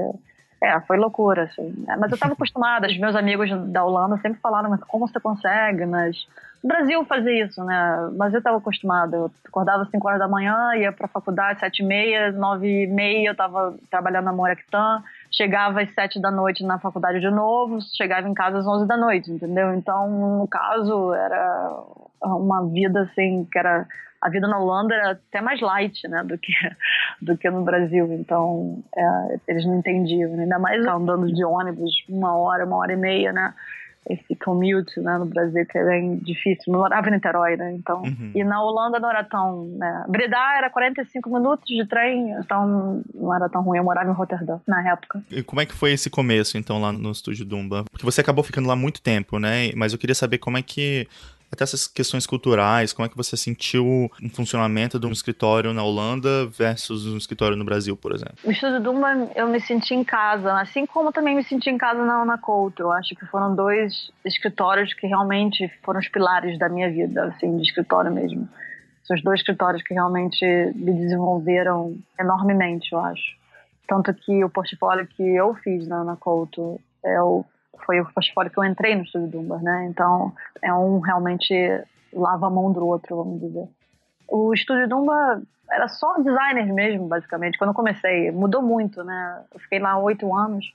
Speaker 2: foi loucura, assim. Mas eu estava acostumada, os meus amigos da Holanda sempre falaram, mas como você consegue? Mas no Brasil fazia isso, né? Mas eu estava acostumada, eu acordava às 5 horas da manhã, ia para a faculdade 7h30, 9h30 eu estava trabalhando na Morectan, chegava às 7 da noite na faculdade de novo, chegava em casa às 11 da noite, entendeu? Então, no caso, era uma vida assim, que era... A vida na Holanda era até mais light, né, do que no Brasil. Então, eles não entendiam. Ainda mais andando de ônibus 1 hora, 1h30, né? Esse commute, né, no Brasil, que é bem difícil. Eu morava em Niterói, né? Então, E na Holanda não era tão... Né? Breda era 45 minutos de trem, então não era tão ruim. Eu morava em Roterdã, na época.
Speaker 1: E como é que foi esse começo, então, lá no Estúdio Dumba? Porque você acabou ficando lá muito tempo, né? Mas eu queria saber como é que... Até essas questões culturais, como é que você sentiu o funcionamento de um escritório na Holanda versus um escritório no Brasil, por exemplo?
Speaker 2: O Estúdio Dumba, eu me senti em casa, assim como também me senti em casa na Couto. Eu acho que foram 2 escritórios que realmente foram os pilares da minha vida, assim, de escritório mesmo. São os 2 escritórios que realmente me desenvolveram enormemente, eu acho. Tanto que o portfólio que eu fiz na Couto foi o portfólio que eu entrei no Estúdio Dumbar, né? Então, realmente lava a mão do outro, vamos dizer. O Estúdio Dumbar era só designers mesmo, basicamente. Quando eu comecei, mudou muito, né? Eu fiquei lá 8 anos,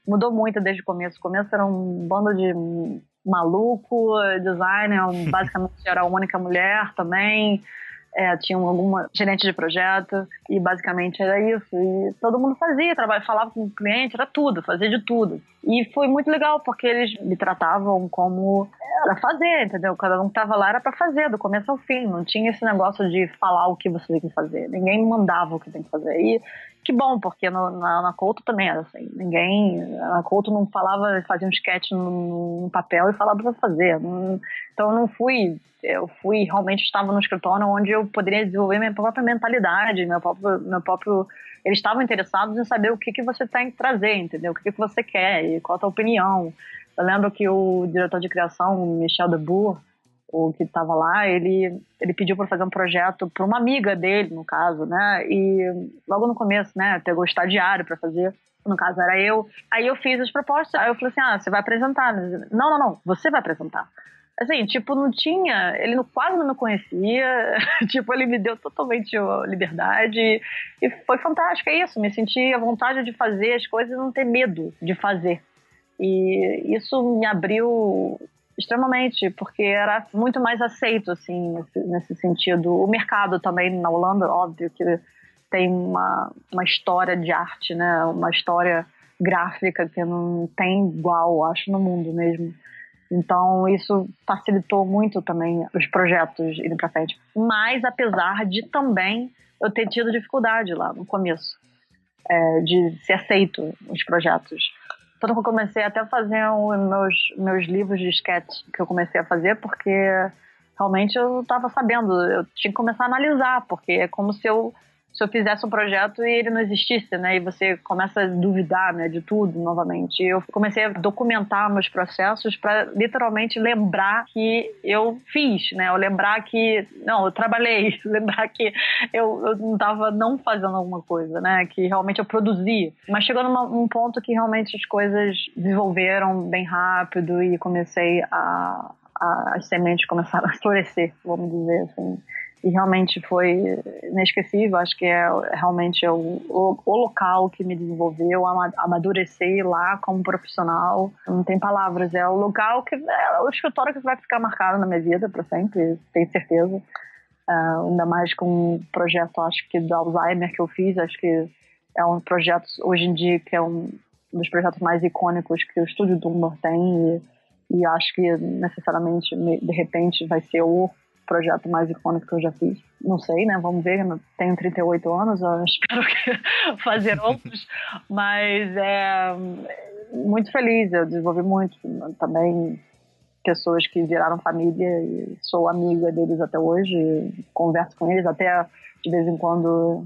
Speaker 2: mudou muito desde o começo. O começo era um bando de maluco, designer, basicamente era a única mulher também. Tinha alguma gerente de projeto e basicamente era isso. E todo mundo fazia trabalho, falava com o cliente, era tudo, fazia de tudo. E foi muito legal, porque eles me tratavam como era fazer, entendeu? Cada um que tava lá era pra fazer, do começo ao fim. Não tinha esse negócio de falar o que você tem que fazer. Ninguém mandava o que tem que fazer. E que bom, porque na Couto também era assim. Na Couto não falava, fazia um sketch no papel e falava pra fazer. Então eu realmente estava no escritório onde eu poderia desenvolver minha própria mentalidade, meu próprio eles estavam interessados em saber o que você tem que trazer, entendeu? O que você quer e qual a tua opinião. Eu lembro que o diretor de criação, Michel Debourg, o que estava lá, ele pediu para fazer um projeto para uma amiga dele, no caso, né? E logo no começo, né? Pegou o estagiário para fazer. No caso, era eu. Aí eu fiz as propostas. Aí eu falei assim, você vai apresentar. Não, você vai apresentar. Assim, tipo, não tinha... Ele quase não me conhecia. Tipo, ele me deu totalmente liberdade. E foi fantástico, é isso. Me senti à vontade de fazer as coisas e não ter medo de fazer. E isso me abriu extremamente, porque era muito mais aceito, assim, nesse sentido. O mercado também na Holanda, óbvio que tem uma história de arte, né? Uma história gráfica que não tem igual, acho, no mundo mesmo. Então, isso facilitou muito também os projetos irem para frente. Mas, apesar de também eu ter tido dificuldade lá no começo, de ser aceito os projetos. Tanto que eu comecei até a fazer meus livros de sketch que eu comecei a fazer, porque realmente eu estava sabendo, eu tinha que começar a analisar, porque é como se eu fizesse um projeto e ele não existisse, né? E você começa a duvidar, né, de tudo novamente. Eu comecei a documentar meus processos para literalmente lembrar que eu fiz, né? Eu lembrar que, não, eu trabalhei, lembrar que eu não estava não fazendo alguma coisa, né? Que realmente eu produzi. Mas chegou num ponto que realmente as coisas desenvolveram bem rápido e comecei as sementes começaram a florescer, vamos dizer assim. E realmente foi inesquecível. Acho que realmente o local que me desenvolveu, amadurecer lá como profissional. Não tem palavras. É o local é o escritório que vai ficar marcado na minha vida para sempre, tenho certeza. Ainda mais com um projeto, acho que do Alzheimer que eu fiz. Acho que é um projeto, hoje em dia, que é um dos projetos mais icônicos que o Estúdio Dumbar tem. E acho que necessariamente, de repente, vai ser o projeto mais icônico que eu já fiz. Não sei, né? Vamos ver. Eu tenho 38 anos, eu espero fazer outros. Mas muito feliz. Eu desenvolvi muito. Também pessoas que viraram família e sou amiga deles até hoje. Converso com eles até de vez em quando,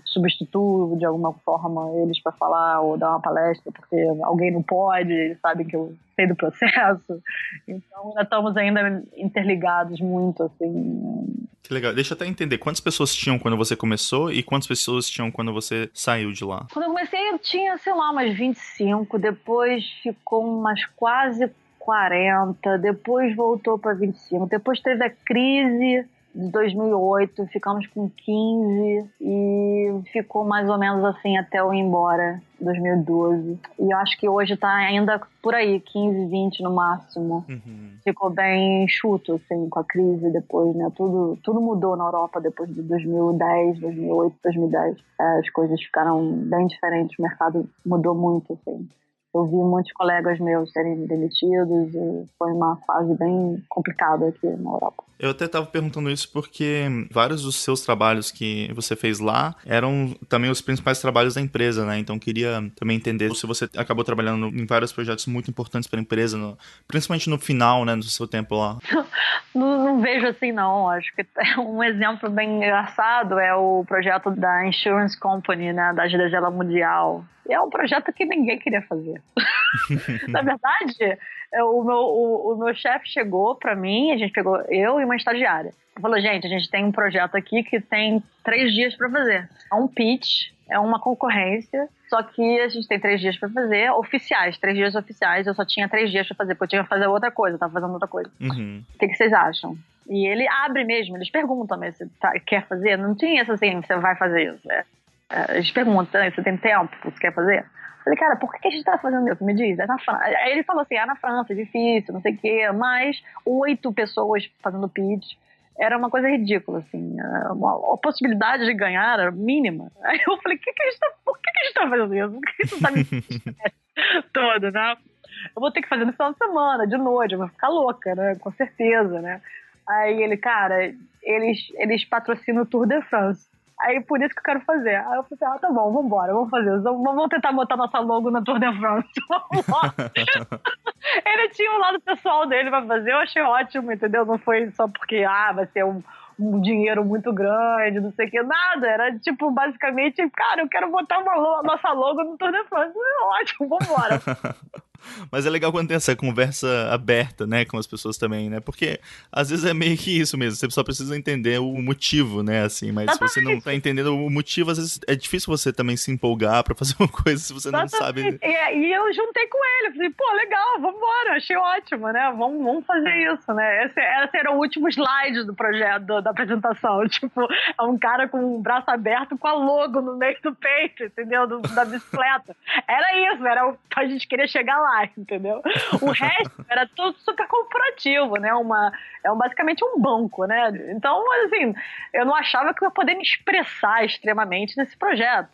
Speaker 2: substituo de alguma forma eles para falar ou dar uma palestra, porque alguém não pode, eles sabem que eu sei do processo. Então, estamos ainda interligados muito, assim.
Speaker 1: Que legal. Deixa eu até entender, quantas pessoas tinham quando você começou e quantas pessoas tinham quando você saiu de lá?
Speaker 2: Quando eu comecei, eu tinha, sei lá, umas 25, depois ficou umas quase 40, depois voltou para 25, depois teve a crise de 2008, ficamos com 15 e ficou mais ou menos assim até eu ir embora, 2012. E eu acho que hoje tá ainda por aí, 15, 20 no máximo.
Speaker 1: Uhum.
Speaker 2: Ficou bem enxuto, assim, com a crise depois, né? Tudo mudou na Europa depois de 2010, 2008, 2010. As coisas ficaram bem diferentes, o mercado mudou muito, assim. Eu vi muitos colegas meus serem demitidos e foi uma fase bem complicada aqui na Europa.
Speaker 1: Eu até estava perguntando isso porque vários dos seus trabalhos que você fez lá eram também os principais trabalhos da empresa, né? Então queria também entender se você acabou trabalhando em vários projetos muito importantes para a empresa, principalmente no final, né, do seu tempo lá.
Speaker 2: Não vejo assim, não. Acho que um exemplo bem engraçado é o projeto da Insurance Company, né, da Agência Mundial. E é um projeto que ninguém queria fazer. Na verdade, o meu chefe chegou pra mim, a gente pegou eu e uma estagiária. Falou, gente, a gente tem um projeto aqui que tem 3 dias pra fazer. É um pitch, é uma concorrência, só que a gente tem 3 dias pra fazer, oficiais, 3 dias oficiais. Eu só tinha 3 dias pra fazer, porque eu tinha que fazer outra coisa, eu tava fazendo outra coisa.
Speaker 1: Uhum.
Speaker 2: O que vocês acham? E ele abre mesmo, eles perguntam, mas você quer fazer? Não tinha isso assim, você vai fazer isso. Eles perguntam, você tem tempo, você quer fazer? Eu falei, cara, por que a gente tá fazendo isso? Me diz, é na França. Aí ele falou assim, na França, é difícil, não sei o quê, mas 8 pessoas fazendo pitch. Era uma coisa ridícula, assim. A possibilidade de ganhar era mínima. Aí eu falei, por que a gente tá fazendo isso? Por que isso tá me todo, né? Eu vou ter que fazer no final de semana, de noite, eu vou ficar louca, né? Com certeza, né? Aí ele, cara, eles patrocinam o Tour de France. Aí por isso que eu quero fazer. Aí eu falei, tá bom, vambora, vamos fazer. Vamos tentar botar nossa logo na Tour de France. Vamos lá. Ele tinha um lado pessoal dele pra fazer, eu achei ótimo, entendeu? Não foi só porque, vai ser um dinheiro muito grande, não sei o que, nada. Era tipo, basicamente, cara, eu quero botar nossa logo no Tour de France. Ótimo, vambora.
Speaker 1: Mas é legal quando tem essa conversa aberta, né, com as pessoas também, né? Porque às vezes é meio que isso mesmo, você só precisa entender o motivo, né, assim, mas se você não tá entendendo o motivo, às vezes é difícil você também se empolgar pra fazer uma coisa se você não sabe.
Speaker 2: E eu juntei com ele, falei, pô, legal, vambora, achei ótimo, né? Vamos fazer isso, né? Esse era o último slide do projeto, da apresentação, tipo, é um cara com o braço aberto com a logo no meio do peito, entendeu? Da bicicleta. Era isso, a gente queria chegar lá, entendeu? O resto era tudo super corporativo, né? Basicamente um banco, né? Então, assim, eu não achava que eu ia poder me expressar extremamente nesse projeto.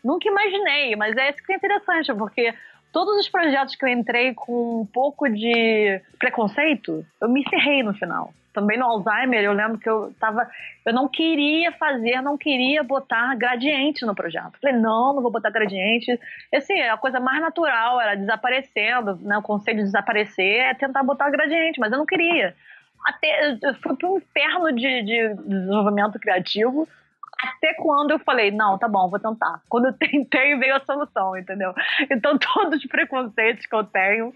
Speaker 2: Nunca imaginei, mas é isso que é interessante, porque todos os projetos que eu entrei com um pouco de preconceito, eu me ferrei no final. Também no Alzheimer, eu lembro que eu não queria botar gradiente no projeto. Falei, não vou botar gradiente. Assim, a coisa mais natural era desaparecendo, né? O conceito de desaparecer é tentar botar gradiente, mas eu não queria. Eu fui para um inferno de desenvolvimento criativo, até quando eu falei, não, tá bom, vou tentar. Quando eu tentei, veio a solução, entendeu? Então, todos os preconceitos que eu tenho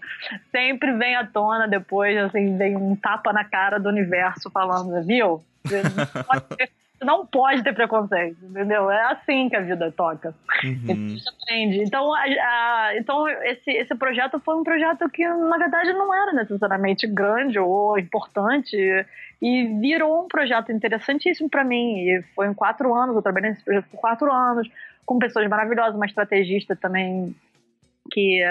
Speaker 2: sempre vêm à tona depois, assim, vem um tapa na cara do universo falando, viu? Você não pode ter preconceito, entendeu? É assim que a vida toca.
Speaker 1: Uhum.
Speaker 2: Você aprende. Então esse projeto foi um projeto que, na verdade, não era necessariamente grande ou importante, e virou um projeto interessantíssimo para mim. E foi em 4 anos, eu trabalhei nesse projeto por 4 anos, com pessoas maravilhosas, uma estrategista também, que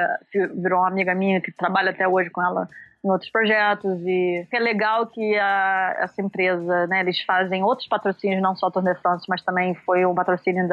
Speaker 2: virou uma amiga minha, que trabalha até hoje com ela em outros projetos. E é legal que essa empresa, né, eles fazem outros patrocínios, não só Tour de France, mas também foi um patrocínio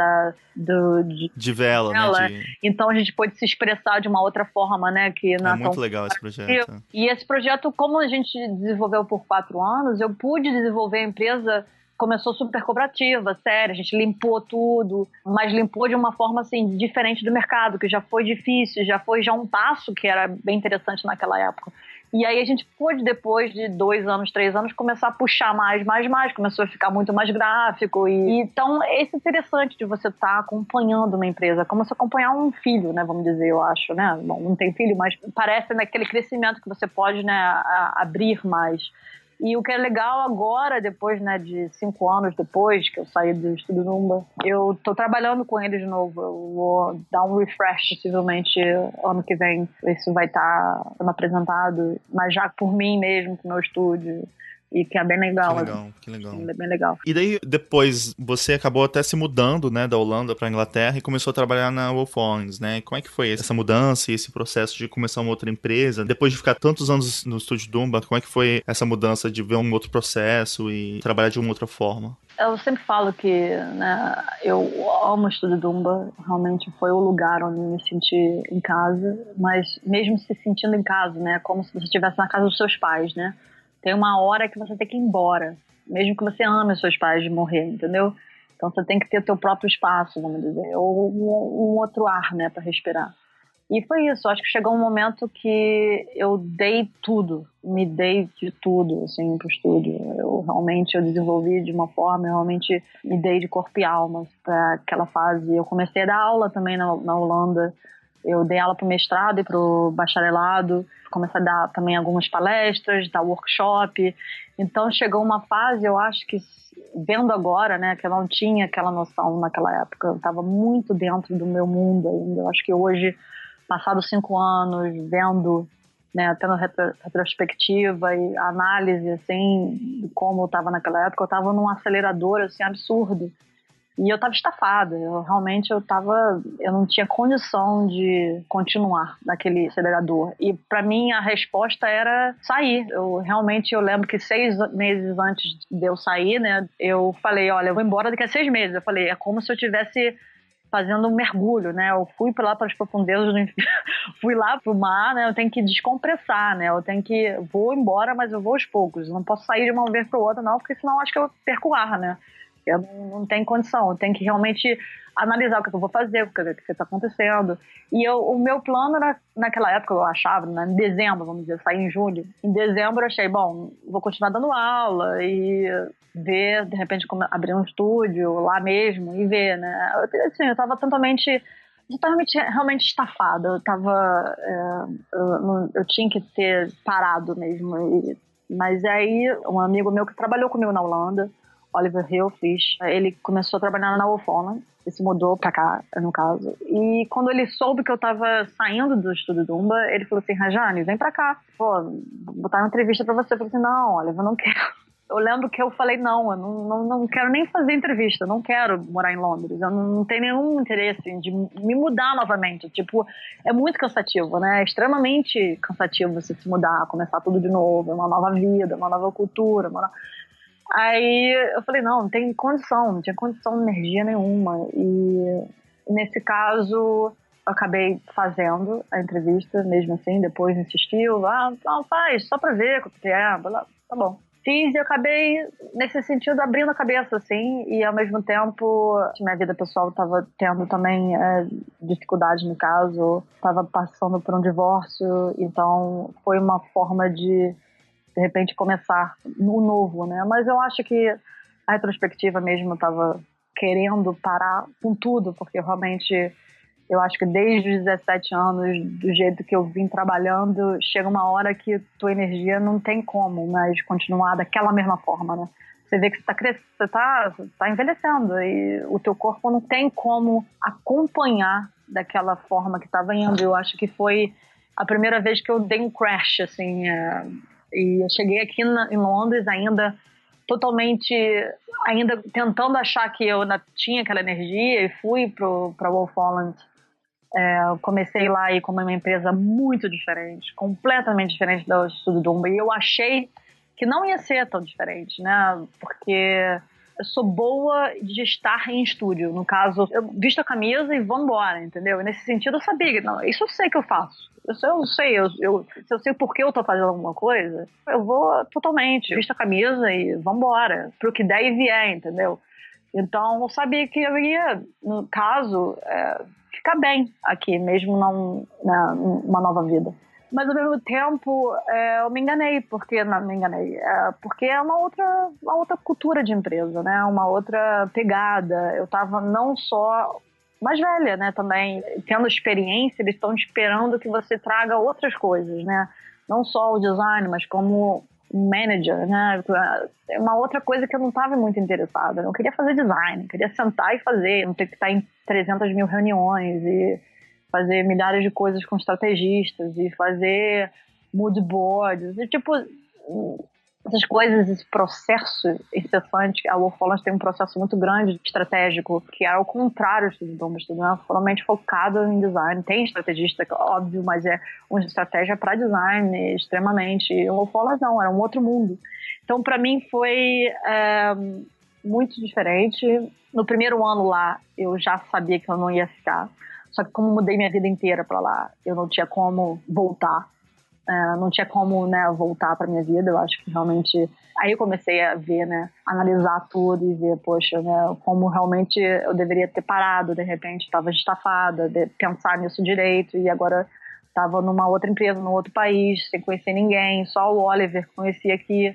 Speaker 1: de vela, né?
Speaker 2: Então a gente pôde se expressar de uma outra forma, né?
Speaker 1: É muito legal esse projeto.
Speaker 2: E esse projeto, como a gente desenvolveu por 4 anos, eu pude desenvolver a empresa. Começou super cooperativa, séria, a gente limpou tudo, mas limpou de uma forma, assim, diferente do mercado, que já foi difícil, já foi um passo que era bem interessante naquela época. E aí a gente pôde, depois de 2 anos, 3 anos, começar a puxar mais, começou a ficar muito mais gráfico. Então, esse é interessante de você estar acompanhando uma empresa, como se acompanhar um filho, né, vamos dizer, eu acho, né? Bom, não tem filho, mas parece naquele crescimento que você pode, né, abrir mais. E o que é legal agora, depois, né, de 5 anos depois que eu saí do Estúdio Dumba, eu tô trabalhando com ele de novo. Eu vou dar um refresh, possivelmente, ano que vem. Isso vai estar sendo apresentado, mas já por mim mesmo, com o meu estúdio. E que é bem legal.
Speaker 1: Que legal.
Speaker 2: É bem legal.
Speaker 1: E daí, depois, você acabou até se mudando, né, da Holanda pra Inglaterra e começou a trabalhar na Wolfons, né? Como é que foi essa mudança e esse processo de começar uma outra empresa? Depois de ficar tantos anos no Estúdio Dumba, como é que foi essa mudança de ver um outro processo e trabalhar de uma outra forma?
Speaker 2: Eu sempre falo que, né, eu amo o Estúdio Dumba, realmente foi o lugar onde me senti em casa, mas mesmo se sentindo em casa, né, como se você estivesse na casa dos seus pais, né? Tem uma hora que você tem que ir embora, mesmo que você ame os seus pais de morrer, entendeu? Então você tem que ter o teu próprio espaço, vamos dizer, ou um outro ar, né, para respirar. E foi isso, acho que chegou um momento que eu dei tudo, me dei de tudo, assim, pro estúdio. Eu desenvolvi de uma forma, eu realmente me dei de corpo e alma para aquela fase. Eu comecei a dar aula também na Holanda, eu dei aula pro mestrado e pro bacharelado, comecei a dar também algumas palestras, dar workshop. Então chegou uma fase, eu acho que, vendo agora, né, que eu não tinha aquela noção naquela época, eu estava muito dentro do meu mundo ainda. Eu acho que hoje, passados 5 anos, vendo, né, tendo retrospectiva e análise, assim, de como eu estava naquela época, eu estava num acelerador, assim, absurdo. E eu estava estafada, eu não tinha condição de continuar naquele acelerador. E para mim a resposta era sair. Eu lembro que 6 meses antes de eu sair, né, eu falei, olha, eu vou embora daqui a 6 meses. Eu falei, é como se eu tivesse fazendo um mergulho, né? Eu fui lá para as profundezas do fui lá pro mar, né? Eu tenho que descompressar, né? Vou embora, mas eu vou aos poucos. Eu não posso sair de uma vez para outra, não, porque senão acho que eu perco o ar, né? Eu não tenho condição, eu tenho que realmente analisar o que eu vou fazer, o que está acontecendo. E o meu plano era, naquela época, eu achava, né, em dezembro, vamos dizer, saí em julho. Em dezembro eu achei, bom, vou continuar dando aula e ver, de repente, como abrir um estúdio lá mesmo e ver, né? Eu estava totalmente realmente estafada. Eu tinha que ter parado mesmo. Mas aí, um amigo meu que trabalhou comigo na Holanda, Oliver Hillfish, ele começou a trabalhar na Wolf Holland, ele se mudou pra cá, no caso. E quando ele soube que eu tava saindo do Estúdio Dumba, ele falou assim, Rajane, vem pra cá. Pô, vou botar uma entrevista pra você. Eu falei assim, não, Oliver, eu não quero. Eu lembro que eu falei, não, eu não quero nem fazer entrevista, eu não quero morar em Londres, eu não tenho nenhum interesse de me mudar novamente. Tipo, é muito cansativo, né? É extremamente cansativo você se mudar, começar tudo de novo, uma nova vida, uma nova cultura, Aí eu falei, não tem condição, não tinha condição de energia nenhuma. E nesse caso, eu acabei fazendo a entrevista, mesmo assim, depois insistiu, não, faz, só pra ver o que é, tá bom. Fiz e eu acabei, nesse sentido, abrindo a cabeça, assim, e ao mesmo tempo, minha vida pessoal estava tendo também dificuldade no caso, estava passando por um divórcio, então foi uma forma de repente começar no novo, né? Mas eu acho que a retrospectiva mesmo estava querendo parar com tudo, porque realmente eu acho que desde os 17 anos, do jeito que eu vim trabalhando, chega uma hora que tua energia não tem como mais continuar daquela mesma forma, né? Você vê que você tá envelhecendo e o teu corpo não tem como acompanhar daquela forma que estava indo. Eu acho que foi a primeira vez que eu dei um crash, assim, e eu cheguei aqui em Londres ainda totalmente, ainda tentando achar que eu ainda tinha aquela energia, e fui para Wolf Holland. Eu comecei lá aí com uma empresa muito diferente, completamente diferente da Estúdio Dumba, e eu achei que não ia ser tão diferente, né? Porque eu sou boa de estar em estúdio. No caso, eu visto a camisa e vou embora, entendeu? E nesse sentido eu sabia que, não, isso eu sei que eu faço. Se eu sei por que eu tô fazendo alguma coisa, eu vou totalmente, visto a camisa e vambora, pro que der e vier, entendeu? Então eu sabia que eu ia, no caso, ficar bem aqui, mesmo não, né, uma nova vida. Mas ao mesmo tempo eu me enganei, porque é uma outra cultura de empresa, né? Uma outra pegada. Eu estava não só mais velha, né? Também tendo experiência, eles estão esperando que você traga outras coisas, né? Não só o design, mas como manager, né? É uma outra coisa que eu não estava muito interessada. Eu não queria fazer design, eu queria sentar e fazer, não ter que estar em 300 mil reuniões e fazer milhares de coisas com estrategistas e fazer mood boards e tipo essas coisas, esse processo incessante. A Wolf Holland tem um processo muito grande estratégico, que é ao contrário do Dumba, é totalmente focado em design. Tem estrategista, óbvio, mas é uma estratégia para design extremamente. E o Wolf Holland não, era um outro mundo. Então para mim foi muito diferente. No primeiro ano lá eu já sabia que eu não ia ficar, só que como mudei minha vida inteira para lá, eu não tinha como voltar. Não tinha como, né, voltar para minha vida. Eu acho que realmente... Aí eu comecei a ver, né, analisar tudo e ver, poxa, né, como realmente eu deveria ter parado, de repente estava estafada, pensar nisso direito, e agora estava numa outra empresa, num outro país, sem conhecer ninguém, só o Oliver que conhecia aqui,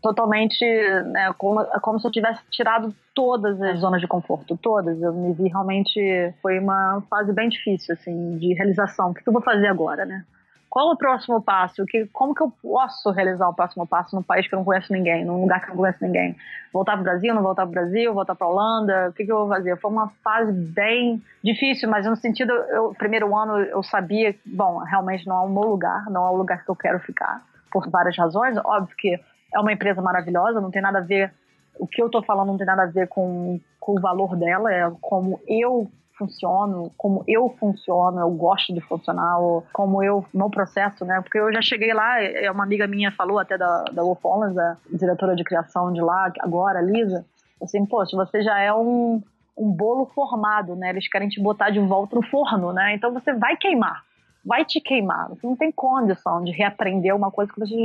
Speaker 2: totalmente, né, como se eu tivesse tirado todas as zonas de conforto, todas. Eu me vi realmente, foi uma fase bem difícil, assim, de realização. O que eu vou fazer agora, né? Qual o próximo passo? Como que eu posso realizar o próximo passo num país que eu não conheço ninguém, num lugar que eu não conheço ninguém? Voltar para o Brasil, não voltar para o Brasil, voltar para a Holanda? O que eu vou fazer? Foi uma fase bem difícil, mas no sentido, primeiro ano eu sabia, bom, realmente não é o meu lugar, não é o lugar que eu quero ficar, por várias razões. Óbvio que é uma empresa maravilhosa, não tem nada a ver, o que eu estou falando não tem nada a ver com o valor dela, é como eu funciono, eu gosto de funcionar, como meu processo, né? Porque eu já cheguei lá, uma amiga minha falou até da Wolf Hollands, a diretora de criação de lá, agora, a Lisa, assim, poxa, você já é um bolo formado, né? Eles querem te botar de volta no forno, né? Então você vai te queimar. Você não tem condição de reaprender uma coisa que você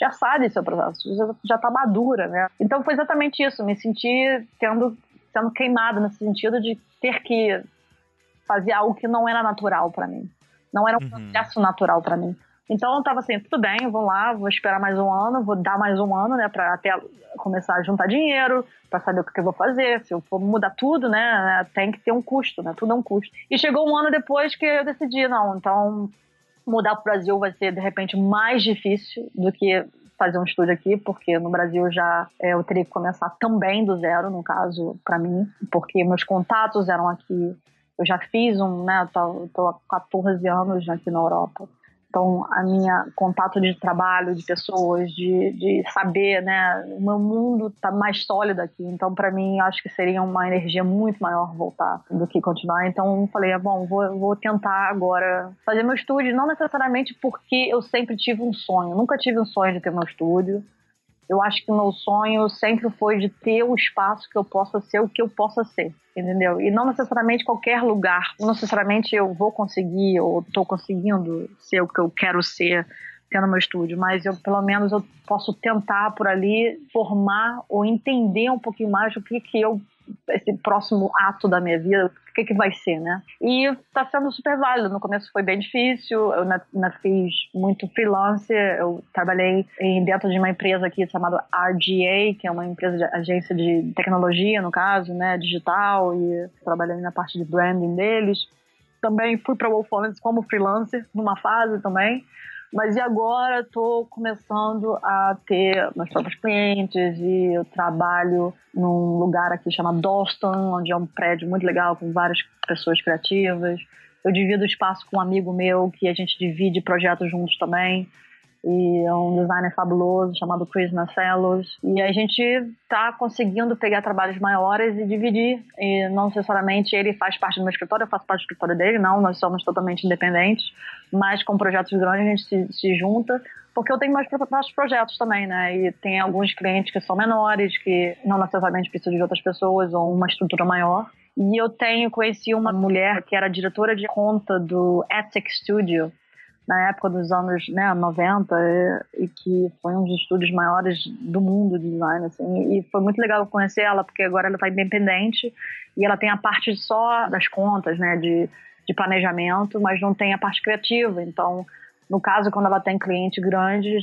Speaker 2: já sabe seu processo, já tá madura, né? Então foi exatamente isso, me senti sendo queimada nesse sentido de ter que fazer algo que não era natural para mim. Não era um processo natural para mim. Então eu tava assim, tudo bem, vou lá, vou esperar mais um ano, vou dar mais um ano, né, pra até começar a juntar dinheiro, pra saber o que eu vou fazer. Se eu for mudar tudo, né, tem que ter um custo, né, tudo é um custo. E chegou um ano depois que eu decidi, não, então mudar pro Brasil vai ser, de repente, mais difícil do que fazer um estúdio aqui, porque no Brasil eu teria que começar também do zero, no caso, para mim, porque meus contatos eram aqui. Eu já fiz né, tô há 14 anos aqui na Europa. Então, a minha contato de trabalho, de pessoas, de saber, né, o meu mundo tá mais sólido aqui. Então, para mim, acho que seria uma energia muito maior voltar do que continuar. Então, eu falei, bom, vou tentar agora fazer meu estúdio, não necessariamente porque eu sempre tive um sonho. Nunca tive um sonho de ter meu estúdio. Eu acho que o meu sonho sempre foi de ter o espaço que eu possa ser o que eu possa ser, entendeu? E não necessariamente qualquer lugar, não necessariamente eu vou conseguir ou estou conseguindo ser o que eu quero ser tendo meu estúdio, mas pelo menos eu posso tentar por ali formar ou entender um pouquinho mais o que esse próximo ato da minha vida, o que vai ser, né? E tá sendo super válido. No começo foi bem difícil, eu ainda fiz muito freelance, eu trabalhei dentro de uma empresa aqui chamada RGA, que é uma empresa de agência de tecnologia, no caso, né, digital, e trabalhei na parte de branding deles. Também fui para Wolf Hollands como freelancer, numa fase também. Mas e agora estou começando a ter meus próprios clientes e eu trabalho num lugar aqui chamado Dalston, onde é um prédio muito legal com várias pessoas criativas. Eu divido espaço com um amigo meu que a gente divide projetos juntos também. E é um designer fabuloso chamado Chris Marcellos. E a gente está conseguindo pegar trabalhos maiores e dividir. E não necessariamente ele faz parte do meu escritório, eu faço parte do escritório dele, não, nós somos totalmente independentes. Mas com projetos grandes a gente se junta, porque eu tenho meus próprios projetos também, né? E tem alguns clientes que são menores, que não necessariamente precisam de outras pessoas ou uma estrutura maior. E eu conheci uma mulher que era diretora de conta do Attic Studio, na época dos anos, né, 90, e que foi um dos estúdios maiores do mundo de design, assim, e foi muito legal conhecer ela, porque agora ela está independente e ela tem a parte só das contas, né, de planejamento, mas não tem a parte criativa. Então, no caso, quando ela tem cliente grande,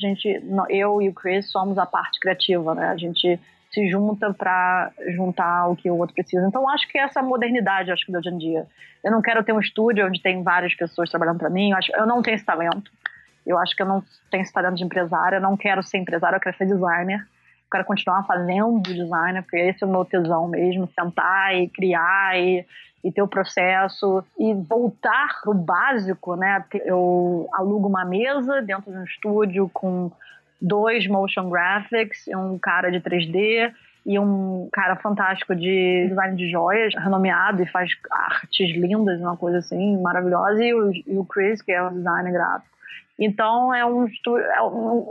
Speaker 2: eu e o Chris somos a parte criativa, né, a gente se junta para juntar o que o outro precisa. Então, acho que essa modernidade, acho que de hoje em dia. Eu não quero ter um estúdio onde tem várias pessoas trabalhando para mim. Eu não tenho esse talento. Eu acho que eu não tenho esse talento de empresária. Eu não quero ser empresária, eu quero ser designer. Eu quero continuar fazendo designer, porque esse é o meu tesão mesmo, sentar e criar e ter o processo e voltar pro básico, né? Eu alugo uma mesa dentro de um estúdio com 2 motion graphics, um cara de 3D e um cara fantástico de design de joias, renomeado e faz artes lindas, uma coisa assim, maravilhosa, e o Chris, que é o designer gráfico. Então é um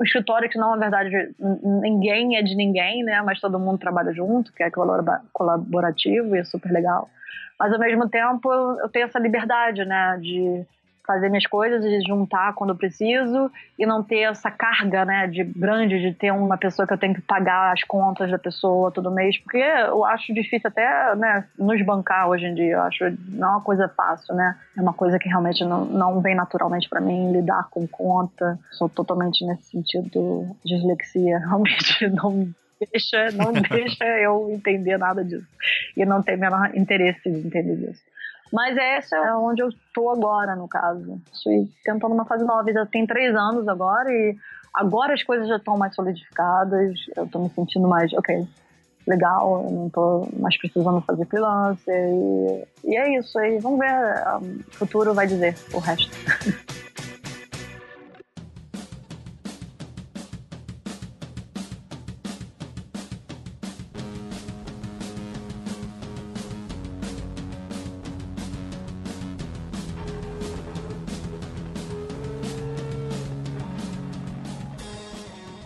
Speaker 2: escritório que não, na verdade, ninguém é de ninguém, né? Mas todo mundo trabalha junto, que é colaborativo e é super legal. Mas ao mesmo tempo eu tenho essa liberdade, né? De fazer minhas coisas e juntar quando eu preciso e não ter essa carga, né, grande de ter uma pessoa que eu tenho que pagar as contas da pessoa todo mês, porque eu acho difícil até, né, nos bancar hoje em dia. Eu acho não é uma coisa fácil, né? É uma coisa que realmente não vem naturalmente para mim, lidar com conta. Sou totalmente nesse sentido dislexia, realmente não deixa eu entender nada disso. E não tem o menor interesse de entender disso. Mas essa é onde eu estou agora, no caso. Estou tentando uma fase nova. Já tem 3 anos agora e agora as coisas já estão mais solidificadas. Eu estou me sentindo mais, ok, legal, eu não estou mais precisando fazer freelancer. E é isso aí. Vamos ver, o futuro vai dizer o resto.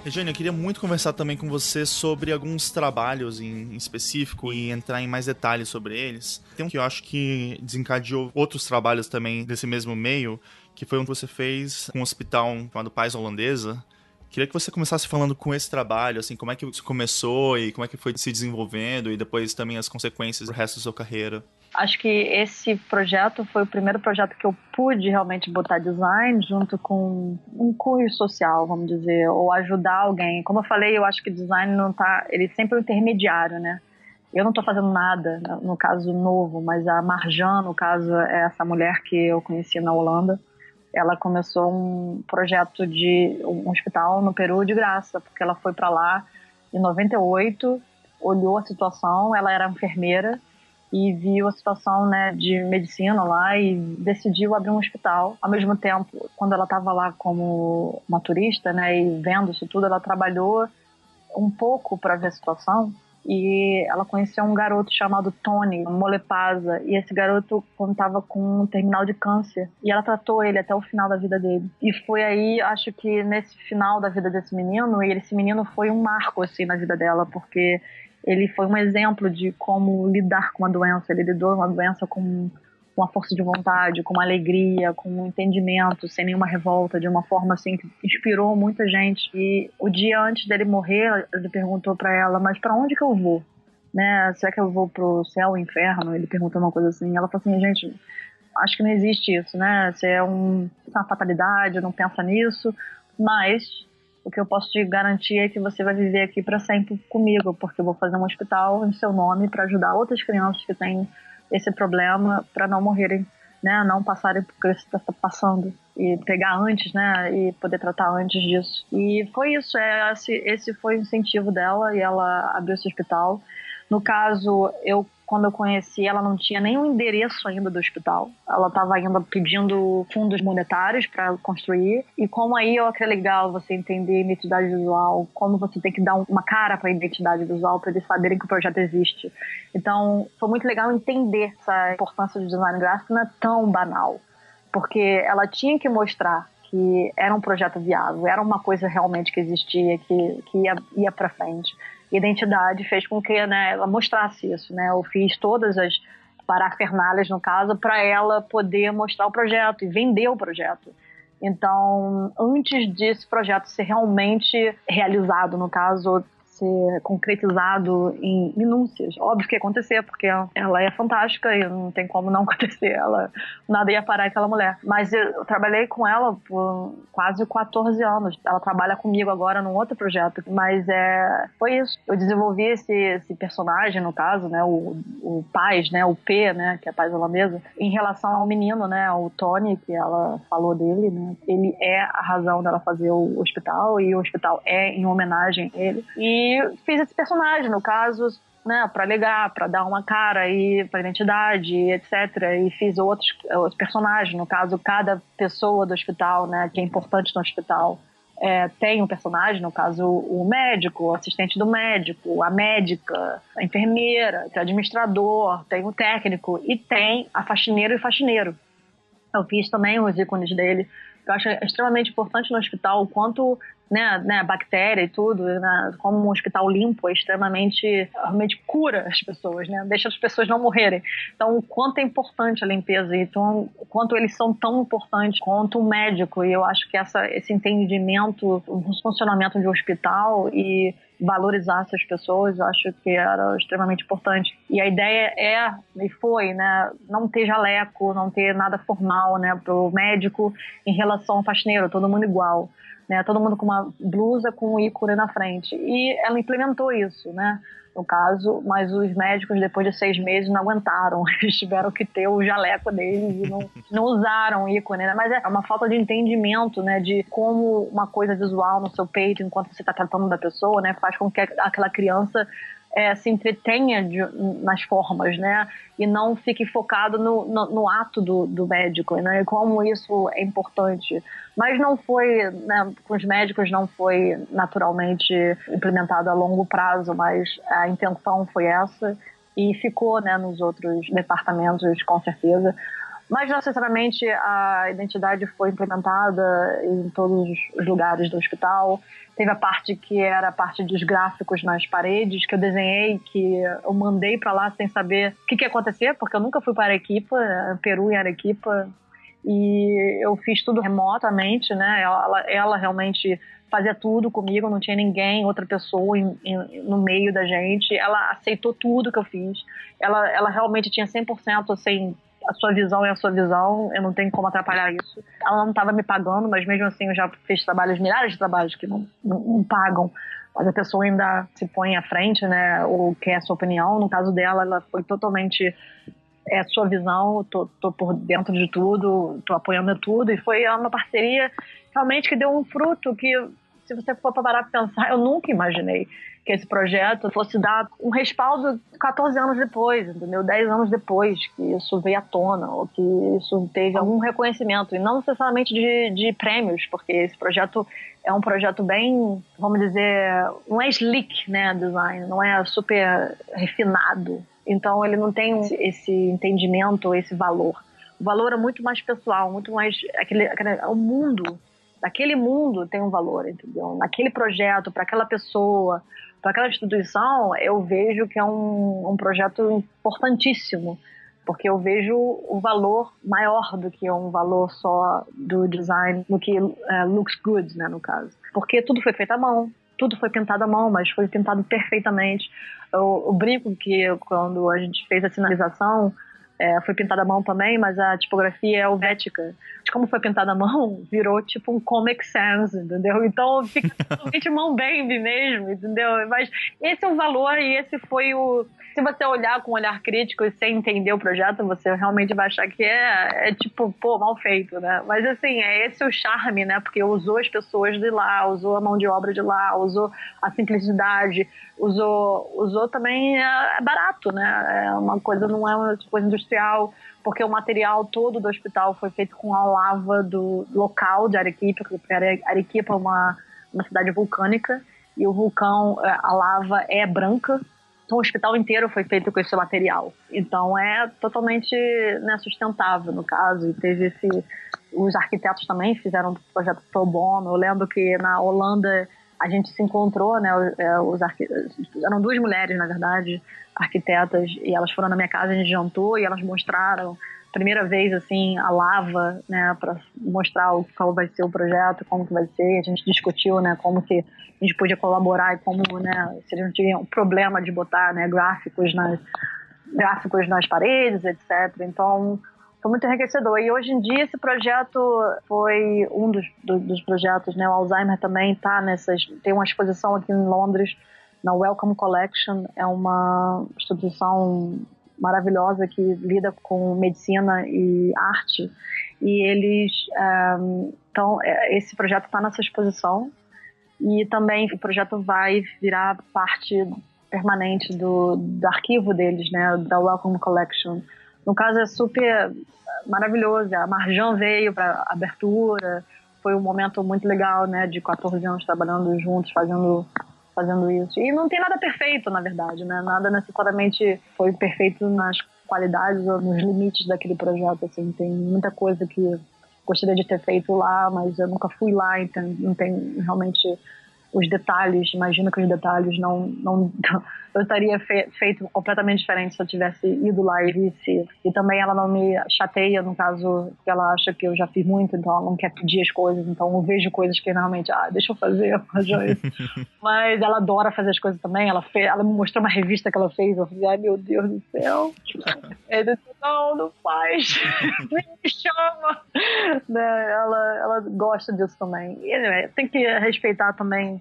Speaker 1: Regiane, eu queria muito conversar também com você sobre alguns trabalhos em específico e entrar em mais detalhes sobre eles. Tem um que eu acho que desencadeou outros trabalhos também desse mesmo meio, que foi um que você fez com um hospital chamado Pais Holandesa. Queria que você começasse falando com esse trabalho, assim, como é que isso começou e como é que foi se desenvolvendo e depois também as consequências do resto da sua carreira.
Speaker 2: Acho que esse projeto foi o primeiro projeto que eu pude realmente botar design junto com um cunho social, vamos dizer, ou ajudar alguém. Como eu falei, eu acho que design não tá, ele sempre é um intermediário, né? Eu não estou fazendo nada, no caso novo, mas a Marjan, no caso, é essa mulher que eu conheci na Holanda. Ela começou um projeto de um hospital no Peru de graça, porque ela foi para lá em 98, olhou a situação, ela era enfermeira, e viu a situação, né, de medicina lá e decidiu abrir um hospital. Ao mesmo tempo, quando ela estava lá como uma turista, né, e vendo isso tudo, ela trabalhou um pouco para ver a situação e ela conheceu um garoto chamado Tony Molepasa, e esse garoto contava com um terminal de câncer e ela tratou ele até o final da vida dele. E foi aí, acho que nesse final da vida desse menino, e esse menino foi um marco assim na vida dela, porque ele foi um exemplo de como lidar com uma doença. Ele lidou com uma doença com uma força de vontade, com uma alegria, com um entendimento, sem nenhuma revolta, de uma forma assim que inspirou muita gente. E o dia antes dele morrer, ele perguntou para ela, mas para onde que eu vou? Né? Será que eu vou pro céu ou inferno? Ele perguntou uma coisa assim. Ela falou assim, gente, acho que não existe isso, né? Isso é uma fatalidade, não pensa nisso, mas o que eu posso te garantir é que você vai viver aqui para sempre comigo, porque eu vou fazer um hospital em seu nome para ajudar outras crianças que têm esse problema para não morrerem, né, não passarem por que você está passando e pegar antes, né, e poder tratar antes disso. E foi isso, esse foi o incentivo dela e ela abriu esse hospital. No caso, quando eu conheci, ela não tinha nem o endereço ainda do hospital. Ela estava ainda pedindo fundos monetários para construir. E como aí eu achei legal você entender identidade visual, como você tem que dar uma cara para a identidade visual, para eles saberem que o projeto existe. Então, foi muito legal entender essa importância do design gráfico, não é tão banal. Porque ela tinha que mostrar que era um projeto viável, era uma coisa realmente que existia, que ia para frente. Identidade fez com que, né, ela mostrasse isso, né? Eu fiz todas as parafernálias, no caso, para ela poder mostrar o projeto e vender o projeto. Então, antes desse projeto ser realmente realizado, no caso, ser concretizado em minúcias. Óbvio que ia acontecer, porque ela é fantástica e não tem como não acontecer. Nada ia parar aquela mulher. Mas eu trabalhei com ela por quase 14 anos. Ela trabalha comigo agora num outro projeto. Mas foi isso. Eu desenvolvi esse personagem, no caso, né, o Paz, né, o P, né, que é a Paz holandesa, em relação ao menino, né, o Tony, que ela falou dele, né. Ele é a razão dela fazer o hospital, e o hospital é em homenagem a ele. E fiz esse personagem, no caso, né, para ligar, para dar uma cara aí para identidade, etc. E fiz outros personagens, no caso, cada pessoa do hospital, né, que é importante no hospital, tem um personagem, no caso, o médico, o assistente do médico, a médica, a enfermeira, tem o administrador, tem o técnico e tem a faxineira e o faxineiro. Eu fiz também os ícones dele Eu acho extremamente importante no hospital o quanto, né, bactéria e tudo, né, como um hospital limpo é realmente cura as pessoas, né, deixa as pessoas não morrerem. Então, o quanto é importante a limpeza, então, o quanto eles são tão importantes quanto um médico, e eu acho que esse entendimento do funcionamento de um hospital e valorizar essas pessoas, eu acho que era extremamente importante. E a ideia e foi, né, não ter jaleco, não ter nada formal, né, pro médico em relação ao faxineiro, todo mundo igual, né, todo mundo com uma blusa com um ícone na frente. E ela implementou isso, né, no caso, mas os médicos, depois de 6 meses, não aguentaram. Eles tiveram que ter o jaleco deles e não usaram ícone, né? Mas é uma falta de entendimento, né? De como uma coisa visual no seu peito, enquanto você está tratando da pessoa, né? Faz com que aquela criança se entretenha nas formas, né? E não fique focado no ato do médico, né? E como isso é importante. Mas não foi, né, com os médicos não foi naturalmente implementado a longo prazo, mas a intenção foi essa e ficou, né, nos outros departamentos, com certeza. Mas, não necessariamente, a identidade foi implementada em todos os lugares do hospital. Teve a parte que era a parte dos gráficos nas paredes, que eu desenhei, que eu mandei para lá sem saber o que ia acontecer, porque eu nunca fui para Arequipa, Peru e Arequipa, e eu fiz tudo remotamente, né? Ela realmente fazia tudo comigo, não tinha ninguém, outra pessoa no meio da gente. Ela aceitou tudo que eu fiz. Ela realmente tinha 100% assim, a sua visão é a sua visão, eu não tenho como atrapalhar isso. Ela não estava me pagando, mas mesmo assim eu já fiz milhares de trabalhos que não pagam, mas a pessoa ainda se põe à frente, né, ou quer a sua opinião. No caso dela, ela foi totalmente a sua visão, tô por dentro de tudo, tô apoiando tudo, e foi uma parceria realmente que deu um fruto que, se você for parar para pensar, eu nunca imaginei que esse projeto fosse dar um respaldo 14 anos depois, entendeu? 10 anos depois que isso veio à tona, ou que isso teve algum reconhecimento, e não necessariamente de prêmios, porque esse projeto é um projeto bem, vamos dizer, não é slick, né, design, não é super refinado, então ele não tem esse entendimento, esse valor. O valor é muito mais pessoal, muito mais o mundo. Naquele mundo tem um valor, entendeu? Naquele projeto, para aquela pessoa, para aquela instituição, eu vejo que é um projeto importantíssimo, porque eu vejo o valor maior do que um valor só do design, do que looks good, né, no caso. Porque tudo foi feito à mão, tudo foi pintado à mão, mas foi pintado perfeitamente. Eu brinco que quando a gente fez a sinalização, foi pintada à mão também, mas a tipografia é helvética. Como foi pintada à mão, virou tipo um Comic Sans, entendeu? Então fica totalmente mão baby mesmo, entendeu? Mas esse é o valor e esse foi o... Se você olhar com um olhar crítico e sem entender o projeto, você realmente vai achar que é tipo, pô, mal feito, né? Mas assim, esse o charme, né? Porque usou as pessoas de lá, usou a mão de obra de lá, usou a simplicidade, usou também, é barato, né? É uma coisa, não é uma coisa industrial, porque o material todo do hospital foi feito com a lava do local de Arequipa, porque Arequipa é uma cidade vulcânica, e o vulcão, a lava é branca, então o hospital inteiro foi feito com esse material. Então é totalmente, né, sustentável, no caso, e teve os arquitetos também fizeram um projeto pro bono. Eu lembro que na Holanda a gente se encontrou, né, eram 2 mulheres, na verdade, arquitetas, e elas foram na minha casa, a gente jantou e elas mostraram, primeira vez, assim, a lava, né, para mostrar qual vai ser o projeto, como que vai ser. A gente discutiu, né, como que a gente podia colaborar e como, né, se eles não tinham problema de botar, né, gráficos nas paredes, etc. Então, foi muito enriquecedor. E hoje em dia esse projeto foi um dos projetos, né? O Alzheimer também tem uma exposição aqui em Londres, na Wellcome Collection. É uma instituição maravilhosa que lida com medicina e arte. E eles... esse projeto está nessa exposição. E também o projeto vai virar parte permanente do arquivo deles, né? Da Wellcome Collection. No caso, é super maravilhoso. A Marjan veio para abertura. Foi um momento muito legal, né? De 14 anos trabalhando juntos, fazendo isso. E não tem nada perfeito, na verdade, né? Nada necessariamente foi perfeito nas qualidades ou nos limites daquele projeto, assim. Tem muita coisa que gostaria de ter feito lá, mas eu nunca fui lá, então não tem realmente os detalhes. Imagino que os detalhes não eu estaria feito completamente diferente se eu tivesse ido lá e visse. E também ela não me chateia, no caso, porque ela acha que eu já fiz muito, então ela não quer pedir as coisas, então eu vejo coisas que realmente, deixa eu fazer, mas ela adora fazer as coisas também. Ela me mostrou uma revista que ela fez, eu falei, ai meu Deus do céu. Ele disse, não faz, me chama. Né? Ela gosta disso também. E, tem que respeitar também.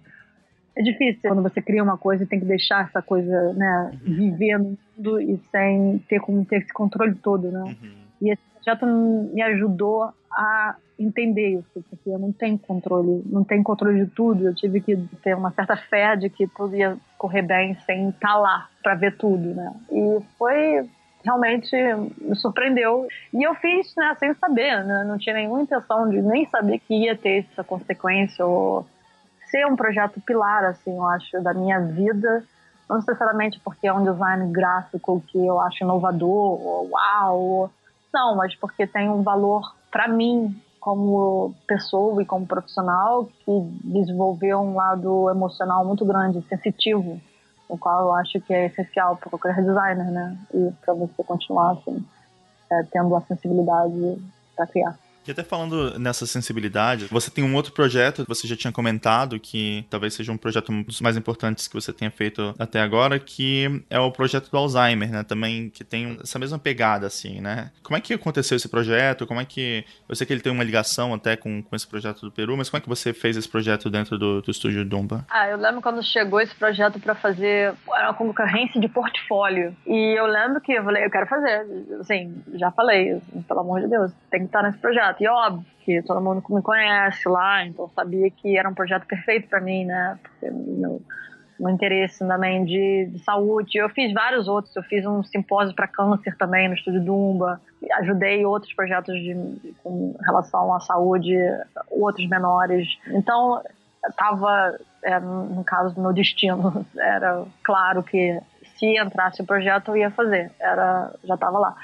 Speaker 2: É difícil quando você cria uma coisa e tem que deixar essa coisa, né, viver no mundo e sem ter como ter esse controle todo, né? E esse projeto me ajudou a entender isso, porque eu não tenho controle de tudo. Eu tive que ter uma certa fé de que tudo ia correr bem sem estar lá para ver tudo, né? E foi realmente me surpreendeu. E eu fiz, né, sem saber, né? Não tinha nenhuma intenção de nem saber que ia ter essa consequência ou ser um projeto pilar, assim, eu acho, da minha vida. Não necessariamente porque é um design gráfico que eu acho inovador, ou uau, não, mas porque tem um valor para mim como pessoa e como profissional que desenvolveu um lado emocional muito grande, sensitivo, o qual eu acho que é essencial para qualquer designer, né? E para você continuar assim, tendo a sensibilidade para criar.
Speaker 1: E até falando nessa sensibilidade, você tem um outro projeto, você já tinha comentado, que talvez seja um projeto um dos mais importantes que você tenha feito até agora, que é o projeto do Alzheimer, né? Também que tem essa mesma pegada, assim, né? Como é que aconteceu esse projeto? Como é que... Eu sei que ele tem uma ligação até com esse projeto do Peru, mas como é que você fez esse projeto dentro do estúdio Dumba?
Speaker 2: Eu lembro quando chegou esse projeto para fazer uma concorrência de portfólio. E eu lembro que eu falei, eu quero fazer. Assim, já falei, assim, pelo amor de Deus, tem que estar nesse projeto. E óbvio que todo mundo me conhece lá, então sabia que era um projeto perfeito para mim, né? Porque meu interesse também de saúde. Eu fiz vários outros. Eu fiz um simpósio para câncer também no estúdio Dumba. Ajudei outros projetos com relação à saúde, outros menores. Então, estava, no caso do meu destino, era claro que se entrasse o projeto eu ia fazer. Já estava lá.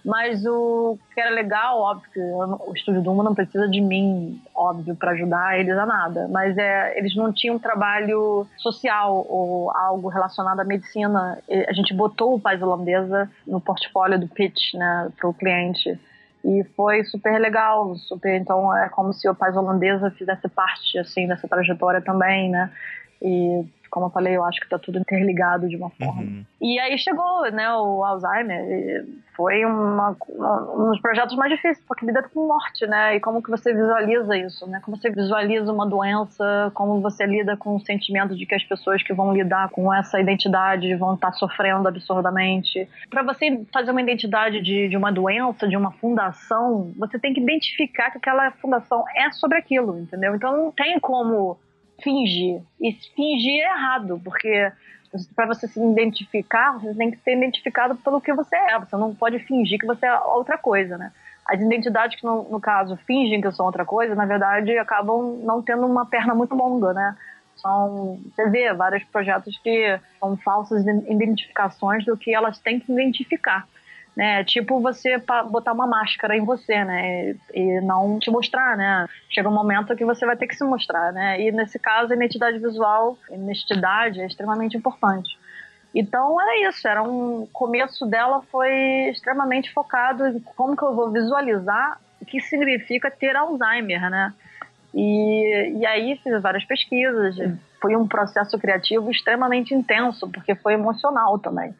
Speaker 2: Mas o que era legal, óbvio, que o Estúdio Dumba não precisa de mim, óbvio, para ajudar eles a nada. Mas eles não tinham trabalho social ou algo relacionado à medicina. A gente botou o Paz Holandesa no portfólio do pitch, né, para o cliente. E foi super legal, então é como se o Paz Holandesa fizesse parte, assim, dessa trajetória também, né? E como eu falei, eu acho que está tudo interligado de uma forma. E aí chegou, né, o Alzheimer, e foi um dos projetos mais difíceis, porque lida com morte, né, e como que você visualiza isso, né, como você visualiza uma doença, como você lida com o sentimento de que as pessoas que vão lidar com essa identidade vão estar sofrendo absurdamente. Para você fazer uma identidade de uma doença, de uma fundação, você tem que identificar que aquela fundação é sobre aquilo, entendeu? Então não tem como fingir. E fingir é errado, porque para você se identificar, você tem que ser identificado pelo que você é. Você não pode fingir que você é outra coisa, né? As identidades que, no caso, fingem que são outra coisa, na verdade, acabam não tendo uma perna muito longa, né? Você vê vários projetos que são falsas identificações do que elas têm que identificar. Né? Tipo você botar uma máscara em você, né? E não te mostrar, né? Chega um momento que você vai ter que se mostrar, né? E nesse caso, a identidade visual, a honestidade é extremamente importante. Então era isso, o começo dela foi extremamente focado em como que eu vou visualizar o que significa ter Alzheimer, né? E aí fiz várias pesquisas, foi um processo criativo extremamente intenso, porque foi emocional também.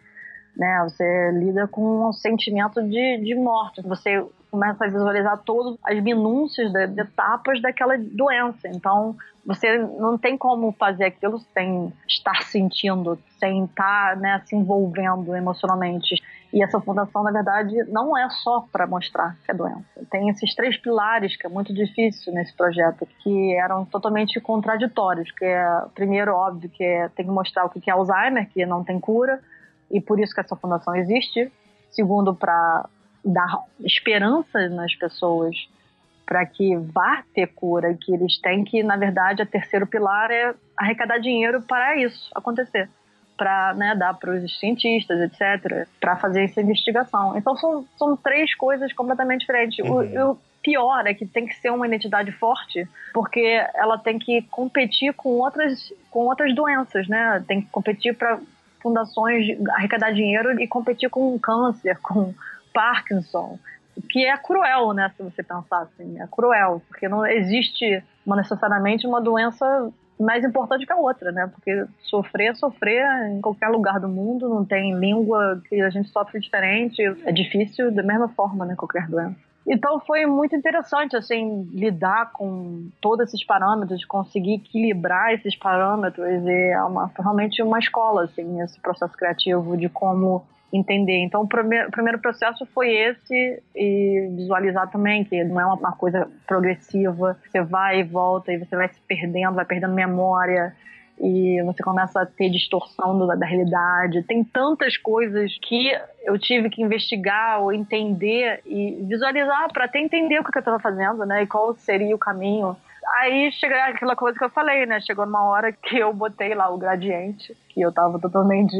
Speaker 2: Né? Você lida com um sentimento de morte. Você começa a visualizar todas as minúcias das etapas daquela doença. Então, você não tem como fazer aquilo sem estar sentindo, sem estar, né, se envolvendo emocionalmente. E essa fundação, na verdade, não é só para mostrar que é doença. Tem esses 3 pilares que é muito difícil nesse projeto, que eram totalmente contraditórios. Que primeiro, óbvio, que tem que mostrar o que é Alzheimer, que não tem cura, e por isso que essa fundação existe. Segundo, para dar esperança nas pessoas para que vá ter cura, que eles têm que, na verdade, o terceiro pilar é arrecadar dinheiro para isso acontecer, para, né, dar para os cientistas, etc., para fazer essa investigação. Então são 3 coisas completamente diferentes. pior é que tem que ser uma identidade forte, porque ela tem que competir com outras doenças, né? Tem que competir para fundações arrecadar dinheiro e competir com câncer, com Parkinson, que é cruel, né? Se você pensar assim, é cruel, porque não existe necessariamente uma doença mais importante que a outra, né? Porque sofrer em qualquer lugar do mundo, não tem língua que a gente sofre diferente, é difícil da mesma forma, né? Qualquer doença. Então foi muito interessante, assim, lidar com todos esses parâmetros, conseguir equilibrar esses parâmetros, e realmente uma escola, assim, esse processo criativo de como entender. Então o primeiro processo foi esse, e visualizar também que não é uma coisa progressiva, você vai e volta e você vai se perdendo, vai perdendo memória e você começa a ter distorção da realidade. Tem tantas coisas que eu tive que investigar ou entender e visualizar para até entender o que eu estava fazendo, né, e qual seria o caminho. Aí chegou aquela coisa que eu falei, né, chegou numa hora que eu botei lá o gradiente, que eu estava totalmente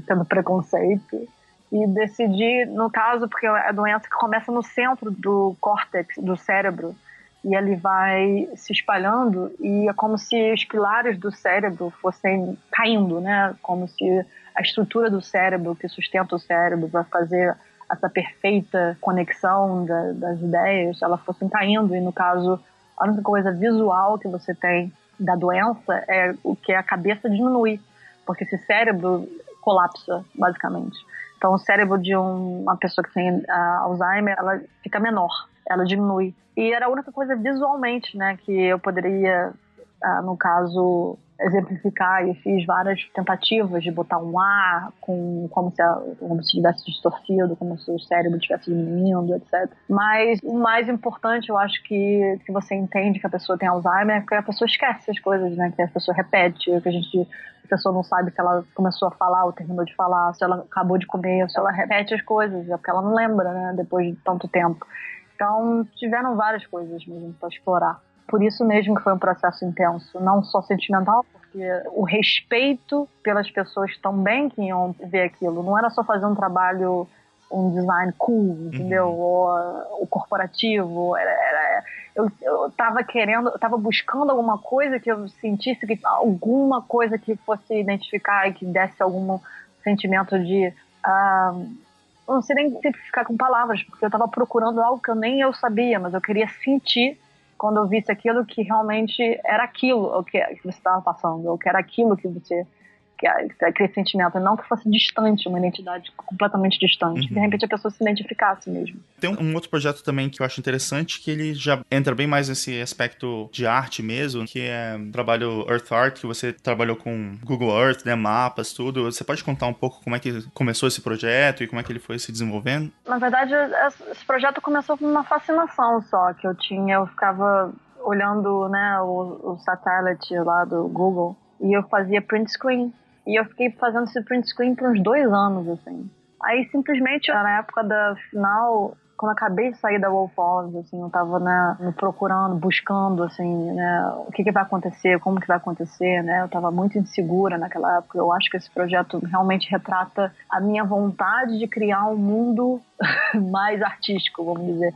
Speaker 2: tendo preconceito, e decidi, no caso, porque é a doença que começa no centro do córtex do cérebro, e ele vai se espalhando, e é como se os pilares do cérebro fossem caindo, né? Como se a estrutura do cérebro, que sustenta o cérebro para fazer essa perfeita conexão das ideias, ela fosse caindo, e no caso, a única coisa visual que você tem da doença é o que a cabeça diminui, porque esse cérebro colapsa, basicamente. Então, o cérebro de uma pessoa que tem Alzheimer, ela fica menor, ela diminui. E era a única coisa visualmente, né, que eu poderia, no caso, exemplificar, e fiz várias tentativas de botar um A como se tivesse distorcido, como se o cérebro estivesse diminuindo, etc. Mas o mais importante, eu acho que você entende que a pessoa tem Alzheimer, é que a pessoa esquece as coisas, né? Que a pessoa repete, que a pessoa não sabe se ela começou a falar ou terminou de falar, se ela acabou de comer, se ela repete as coisas, é porque ela não lembra, né? Depois de tanto tempo. Então, tiveram várias coisas mesmo para explorar. Por isso mesmo que foi um processo intenso, não só sentimental, porque o respeito pelas pessoas também que iam ver aquilo. Não era só fazer um trabalho, um design cool, entendeu? Ou o corporativo. Eu tava buscando alguma coisa que eu sentisse, alguma coisa que fosse identificar e que desse algum sentimento de... eu não sei nem simplificar com palavras, porque eu estava procurando algo que nem eu sabia, mas eu queria sentir quando eu visse aquilo que realmente era aquilo que você estava passando, ou que era aquilo que você... aquele sentimento, não que fosse distante, uma identidade completamente distante. De repente a pessoa se identificasse mesmo.
Speaker 1: Tem um outro projeto também que eu acho interessante, que ele já entra bem mais nesse aspecto de arte mesmo, que é o trabalho Earth Art, que você trabalhou com Google Earth, né, mapas, tudo. Você pode contar um pouco como é que começou esse projeto e como é que ele foi se desenvolvendo?
Speaker 2: Na verdade, esse projeto começou com uma fascinação só que eu tinha. Eu ficava olhando, né, o satélite lá do Google, e eu fazia print screen. E eu fiquei fazendo esse print screen por uns 2 anos, assim. Aí, simplesmente, na época da final, quando eu acabei de sair da Wolf Halls, assim, eu tava, né, me procurando, buscando, assim, né, o que vai acontecer, como que vai acontecer, né? Eu tava muito insegura naquela época. Eu acho que esse projeto realmente retrata a minha vontade de criar um mundo mais artístico, vamos dizer.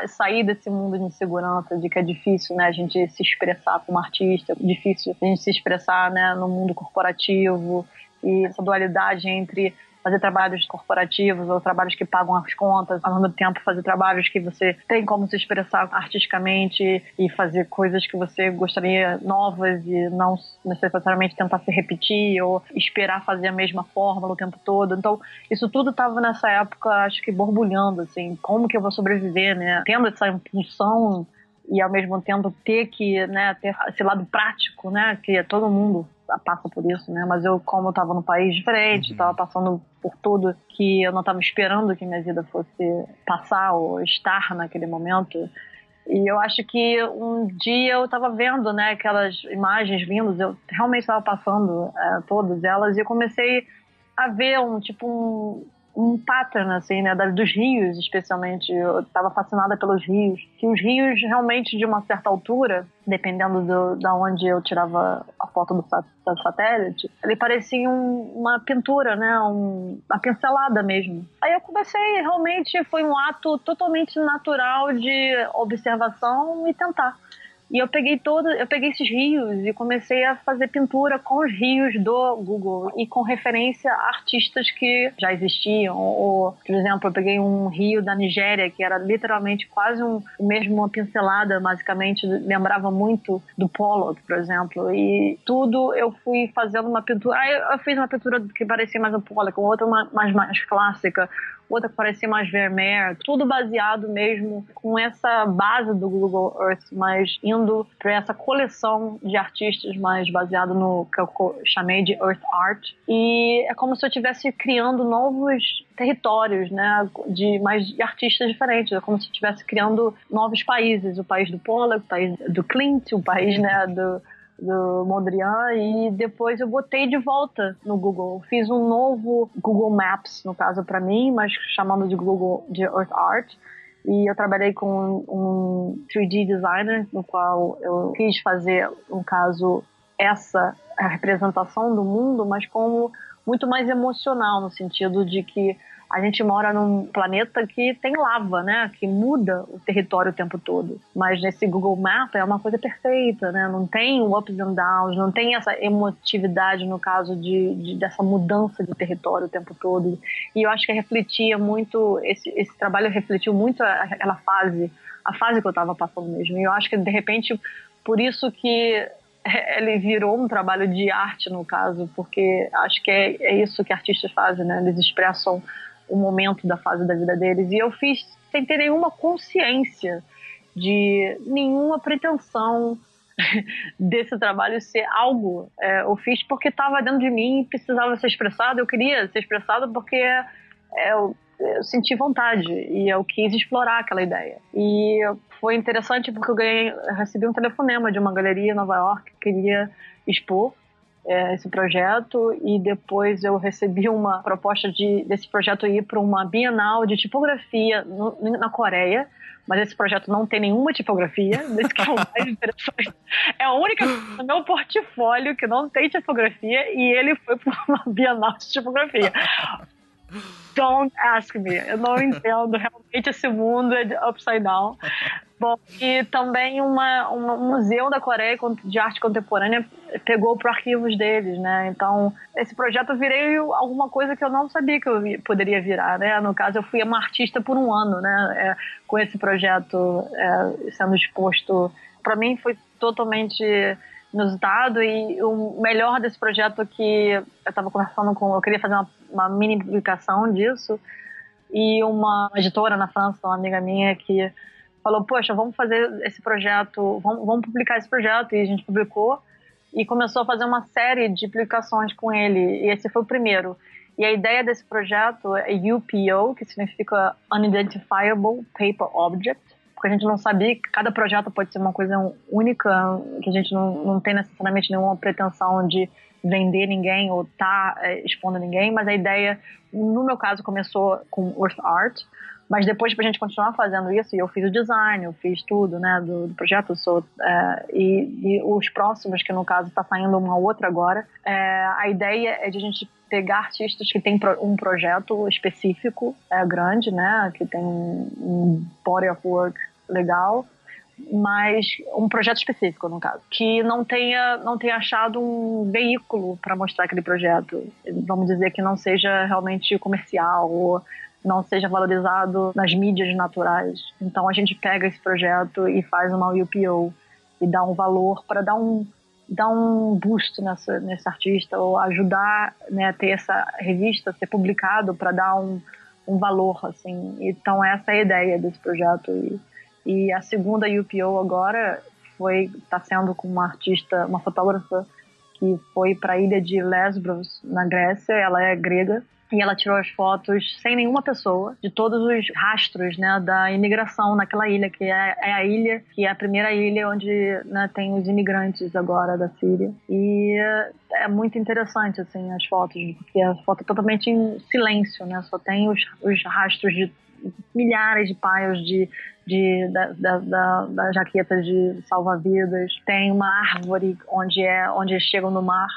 Speaker 2: Sair desse mundo de insegurança, de que é difícil, né, a gente se expressar como artista, difícil a gente se expressar, né, no mundo corporativo, e essa dualidade entre fazer trabalhos corporativos ou trabalhos que pagam as contas, ao mesmo tempo fazer trabalhos que você tem como se expressar artisticamente e fazer coisas que você gostaria novas e não necessariamente tentar se repetir ou esperar fazer a mesma fórmula o tempo todo. Então, isso tudo estava nessa época, acho que borbulhando, assim, como que eu vou sobreviver, né? Tendo essa impulsão e ao mesmo tempo ter que, né, ter esse lado prático, né, que todo mundo passa por isso, né, mas como eu estava num país diferente, estava passando por tudo que eu não estava esperando que minha vida fosse passar ou estar naquele momento. E eu acho que um dia eu estava vendo, né, aquelas imagens vindas, eu realmente estava passando todas elas, e eu comecei a ver um pattern, assim, né, dos rios, especialmente. Eu estava fascinada pelos rios, que os rios realmente, de uma certa altura, dependendo da onde eu tirava a foto do satélite, ele parecia uma pintura, né? Uma pincelada mesmo. Aí eu comecei, realmente foi um ato totalmente natural de observação e tentar. E eu peguei esses rios e comecei a fazer pintura com os rios do Google e com referência a artistas que já existiam. Ou, por exemplo, eu peguei um rio da Nigéria que era literalmente quase mesmo uma pincelada, basicamente, lembrava muito do Pollock, por exemplo. E tudo eu fui fazendo uma pintura. Aí eu fiz uma pintura que parecia mais um Pollock, outra mais clássica, outra que parecia mais Vermeer, tudo baseado mesmo com essa base do Google Earth, mas indo para essa coleção de artistas mais baseado no que eu chamei de Earth Art. E é como se eu estivesse criando novos territórios, né, de artistas diferentes. É como se eu estivesse criando novos países, o país do Pollock, o país do Klimt, o país, né, do Mondrian, e depois eu botei de volta no Google. Fiz um novo Google Maps, no caso para mim, mas chamando de Google de Earth Art. E eu trabalhei com um 3D designer, no qual eu quis fazer, no caso, a representação do mundo, mas como muito mais emocional, no sentido de que a gente mora num planeta que tem lava, né? Que muda o território o tempo todo. Mas nesse Google Map é uma coisa perfeita, né? Não tem o ups and downs, não tem essa emotividade no caso dessa mudança de território o tempo todo. E eu acho que refletia muito, esse trabalho refletiu muito aquela fase, a fase que eu estava passando mesmo. E eu acho que, de repente, por isso que ele virou um trabalho de arte, no caso, porque acho que é isso que artistas fazem, né? Eles expressam o momento da fase da vida deles. E eu fiz sem ter nenhuma consciência de nenhuma pretensão desse trabalho ser algo. Eu fiz porque estava dentro de mim, precisava ser expressado, eu queria ser expressado porque eu senti vontade e eu quis explorar aquela ideia. E foi interessante porque eu recebi um telefonema de uma galeria em Nova York que queria expor esse projeto, e depois eu recebi uma proposta desse projeto ir para uma Bienal de tipografia na Coreia, mas esse projeto não tem nenhuma tipografia, isso que é o mais interessante. É a única coisa no meu portfólio que não tem tipografia, e ele foi para uma Bienal de tipografia. Don't ask me. Eu não entendo realmente esse mundo upside down. Bom, e também um museu da Coreia de arte contemporânea pegou para arquivos deles, né? Então, esse projeto virei alguma coisa que eu não sabia que eu poderia virar, né? No caso, eu fui uma artista por um ano, né? Com esse projeto sendo exposto. Para mim, foi totalmente inusitado, e o melhor desse projeto que eu estava conversando eu queria fazer uma mini publicação disso, e uma editora na França, uma amiga minha, que falou, poxa, vamos fazer esse projeto, vamos publicar esse projeto, e a gente publicou, e começou a fazer uma série de publicações com ele, e esse foi o primeiro. E a ideia desse projeto é UPO, que significa Unidentifiable Paper Object, porque a gente não sabia que cada projeto pode ser uma coisa única, que a gente não tem necessariamente nenhuma pretensão de vender ninguém ou expondo ninguém, mas a ideia, no meu caso, começou com Earth Art, mas depois, pra gente continuar fazendo isso, e eu fiz o design, eu fiz tudo, né, do projeto, e os próximos, que no caso tá saindo uma outra agora, a ideia é de a gente pegar artistas que têm um projeto específico, grande, né, que tem um body of work legal, mas um projeto específico, no caso, que não tenha achado um veículo para mostrar aquele projeto. Vamos dizer que não seja realmente comercial ou não seja valorizado nas mídias naturais. Então a gente pega esse projeto e faz uma UPO e dá um valor para dar um boost nesse artista, ou ajudar, né, a ter essa revista ser publicado para dar um valor, assim. Então essa é a ideia desse projeto. E a segunda UPO agora está sendo com uma artista, uma fotógrafa que foi para a ilha de Lesbos, na Grécia. Ela é grega, e ela tirou as fotos sem nenhuma pessoa, de todos os rastros, né, da imigração naquela ilha, que é a ilha, que é a primeira ilha onde, né, tem os imigrantes agora da Síria. E é muito interessante, assim, as fotos, porque a foto é totalmente em silêncio, né, só tem os rastros de milhares de piles da jaqueta de salva-vidas. Tem uma árvore onde eles chegam no mar.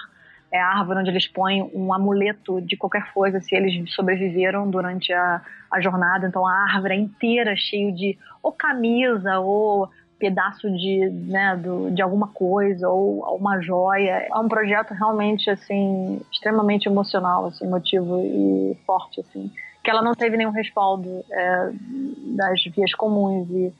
Speaker 2: É a árvore onde eles põem um amuleto de qualquer coisa, se eles sobreviveram durante a jornada. Então a árvore é inteira cheia de ou camisa ou pedaço de alguma coisa ou uma joia. É um projeto realmente assim extremamente emocional, assim, emotivo e forte, assim, que ela não teve nenhum respaldo das vias comuns e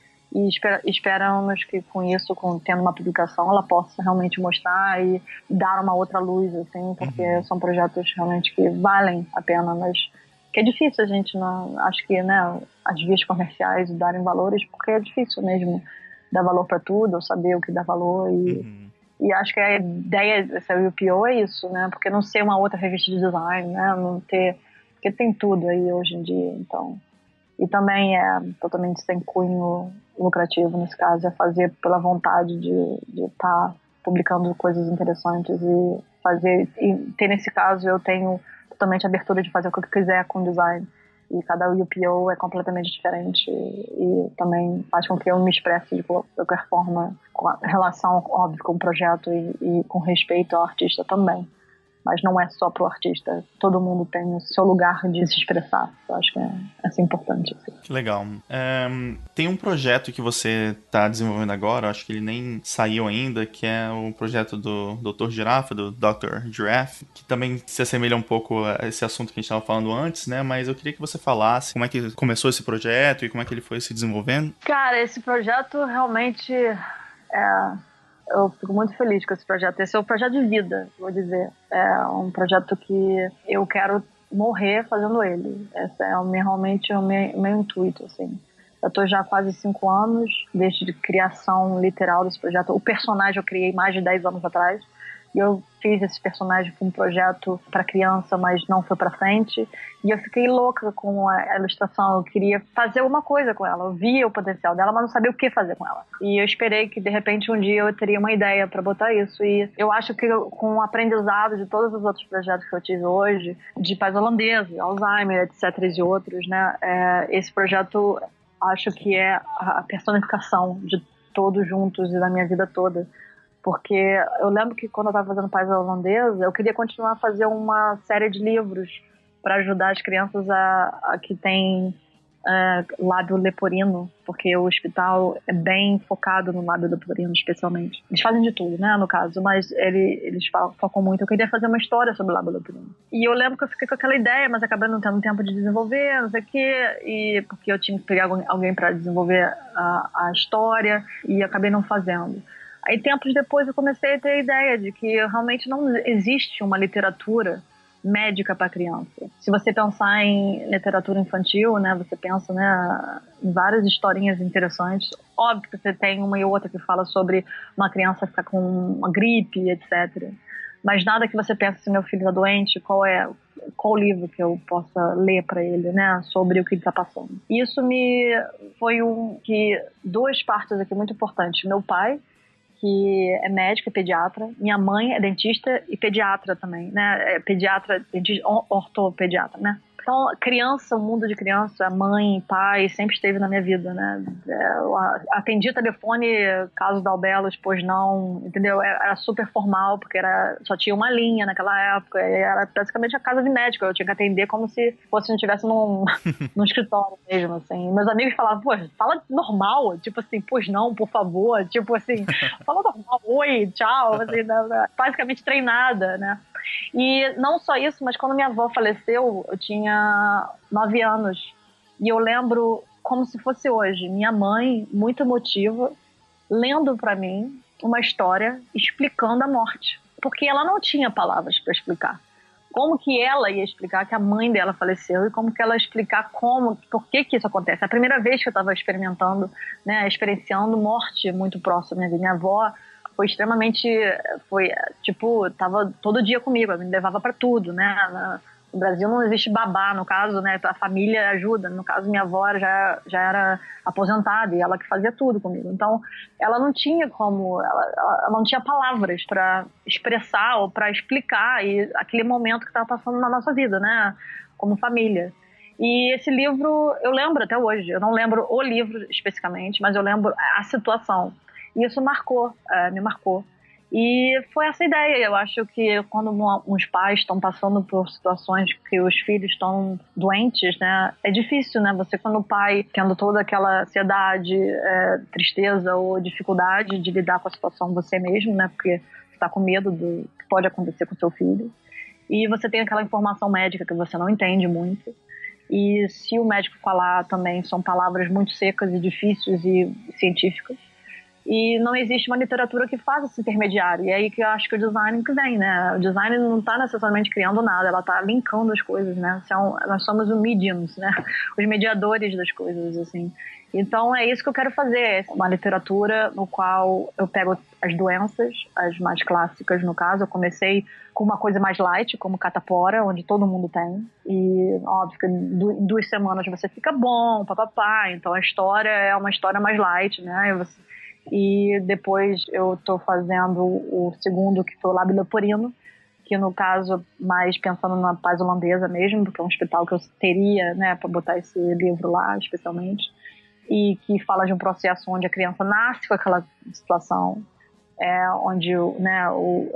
Speaker 2: esperamos que com isso, tendo uma publicação, ela possa realmente mostrar e dar uma outra luz, assim, porque são projetos realmente que valem a pena, mas que é difícil a gente não, acho que, né, as vias comerciais darem valores, porque é difícil mesmo dar valor para tudo, ou saber o que dá valor e acho que a ideia dessa UPO é isso, né, porque não ser uma outra revista de design, né, não ter, porque tem tudo aí hoje em dia, então. E também é totalmente sem cunho lucrativo nesse caso, é fazer pela vontade de estar publicando coisas interessantes e fazer, e ter nesse caso eu tenho totalmente abertura de fazer o que eu quiser com design, e cada UPO é completamente diferente e também faz com que eu me expresse de qualquer forma com a relação, óbvio, com o projeto e com respeito ao artista também. Mas não é só pro artista. Todo mundo tem o seu lugar de se expressar. Eu acho que é importante. Assim.
Speaker 1: Que legal. Tem um projeto que você está desenvolvendo agora, acho que ele nem saiu ainda, que é o projeto do Dr. Girafa, do Dr. Giraffe, que também se assemelha um pouco a esse assunto que a gente estava falando antes, né? Mas eu queria que você falasse como é que começou esse projeto e como é que ele foi se desenvolvendo.
Speaker 2: Cara, esse projeto realmente eu fico muito feliz com esse projeto. Esse é um projeto de vida, vou dizer. É um projeto que eu quero morrer fazendo ele. Esse é realmente o meu intuito, assim. Eu tô já há quase 5 anos desde a criação literal desse projeto. O personagem eu criei mais de 10 anos atrás. E eu fiz esse personagem com um projeto para criança, mas não foi para frente. E eu fiquei louca com a ilustração. Eu queria fazer uma coisa com ela. Eu via o potencial dela, mas não sabia o que fazer com ela. E eu esperei que, de repente, um dia eu teria uma ideia para botar isso. E eu acho que com o aprendizado de todos os outros projetos que eu tive hoje, de pais holandeses, Alzheimer, etc. e outros, né? Esse projeto, acho que é a personificação de todos juntos e da minha vida toda. Porque eu lembro que quando eu estava fazendo Pais Holandesa, eu queria continuar a fazer uma série de livros para ajudar as crianças a que têm lábio leporino, porque o hospital é bem focado no lábio leporino, especialmente. Eles fazem de tudo, né, no caso, mas eles focam muito. Eu queria fazer uma história sobre o lábio leporino. E eu lembro que eu fiquei com aquela ideia, mas acabei não tendo tempo de desenvolver, não sei o quê, e porque eu tinha que pegar alguém para desenvolver a história, e acabei não fazendo. Aí, tempos depois, eu comecei a ter a ideia de que realmente não existe uma literatura médica para criança. Se você pensar em literatura infantil, né, você pensa, né, em várias historinhas interessantes. Óbvio que você tem uma e outra que fala sobre uma criança que está com uma gripe, etc. Mas nada que você pensa, se meu filho está doente, qual o livro que eu possa ler para ele, né, sobre o que ele está passando. Isso foi duas partes aqui muito importantes. Meu pai, que é médica e pediatra. Minha mãe é dentista e pediatra também, né? Pediatra, dentista, ortopediatra, né? Então, criança, o mundo de criança, mãe, pai, sempre esteve na minha vida, né? Eu atendi telefone, caso da Albelos, pois não, entendeu? Era super formal, porque só tinha uma linha naquela época, era basicamente a casa de médico, eu tinha que atender como se fosse estivesse num escritório mesmo, assim. Meus amigos falavam, pô, fala normal, tipo assim, pois não, por favor, tipo assim, fala normal, oi, tchau, assim, basicamente treinada, né? E não só isso, mas quando minha avó faleceu, eu tinha 9 anos. E eu lembro como se fosse hoje. Minha mãe, muito emotiva, lendo para mim uma história explicando a morte. Porque ela não tinha palavras para explicar. Como que ela ia explicar que a mãe dela faleceu e como que ela ia explicar por que isso acontece. A primeira vez que eu estava experimentando, né, experienciando morte muito próxima. Minha avó tava todo dia comigo, ela me levava para tudo, né? No Brasil não existe babá, no caso, né? A família ajuda. No caso, minha avó já era aposentada e ela que fazia tudo comigo. Então, ela não tinha ela não tinha palavras para expressar ou para explicar aquele momento que estava passando na nossa vida, né? Como família. E esse livro, eu lembro até hoje, eu não lembro o livro especificamente, mas eu lembro a situação. E isso me marcou. E foi essa ideia. Eu acho que quando uns pais estão passando por situações que os filhos estão doentes, né, é difícil, né? Você, quando o pai, tendo toda aquela ansiedade, tristeza ou dificuldade de lidar com a situação você mesmo, né? Porque você está com medo do que pode acontecer com o seu filho. E você tem aquela informação médica que você não entende muito. E se o médico falar também, são palavras muito secas e difíceis e científicas. E não existe uma literatura que faça esse intermediário. E é aí que eu acho que o design que vem, né? O design não está necessariamente criando nada, ela está linkando as coisas, né? Nós somos os mediums, né? Os mediadores das coisas, assim. Então é isso que eu quero fazer, uma literatura no qual eu pego as doenças, as mais clássicas no caso. Eu comecei com uma coisa mais light, como catapora, onde todo mundo tem. E óbvio que em 2 semanas você fica bom, papapá. Então a história é uma história mais light, né? E depois eu estou fazendo o segundo, que foi o Lábio Leporino, que no caso, mais pensando na paz holandesa mesmo, porque é um hospital que eu teria, né, para botar esse livro lá, especialmente, e que fala de um processo onde a criança nasce com aquela situação, onde, né,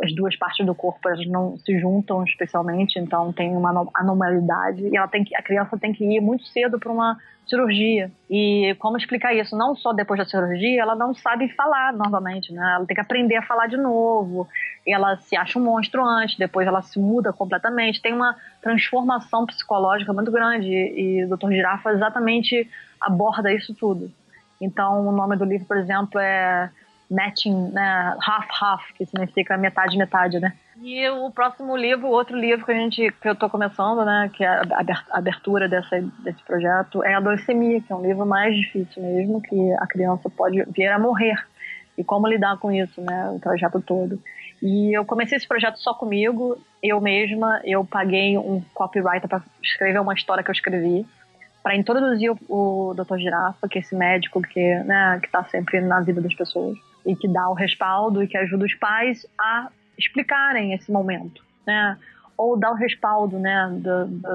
Speaker 2: as duas partes do corpo elas não se juntam especialmente, então tem uma anormalidade, e a criança tem que ir muito cedo para uma cirurgia. E como explicar isso? Não só depois da cirurgia, ela não sabe falar novamente, né? Ela tem que aprender a falar de novo. Ela se acha um monstro antes, depois ela se muda completamente. Tem uma transformação psicológica muito grande e o Dr. Girafa exatamente aborda isso tudo. Então, o nome do livro, por exemplo, é Matching, né? Half-Half, que significa metade-metade, né? E o próximo livro, outro livro que eu tô começando, né, que é a abertura desse projeto, é a leucemia, que é um livro mais difícil mesmo, que a criança pode vir a morrer. E como lidar com isso, né, o projeto todo. E eu comecei esse projeto só comigo, eu mesma, eu paguei um copywriter para escrever uma história que eu escrevi, para introduzir o Dr. Girafa, que é esse médico que, né, que tá sempre na vida das pessoas, e que dá o respaldo e que ajuda os pais a explicarem esse momento, né? Ou dar o respaldo, né,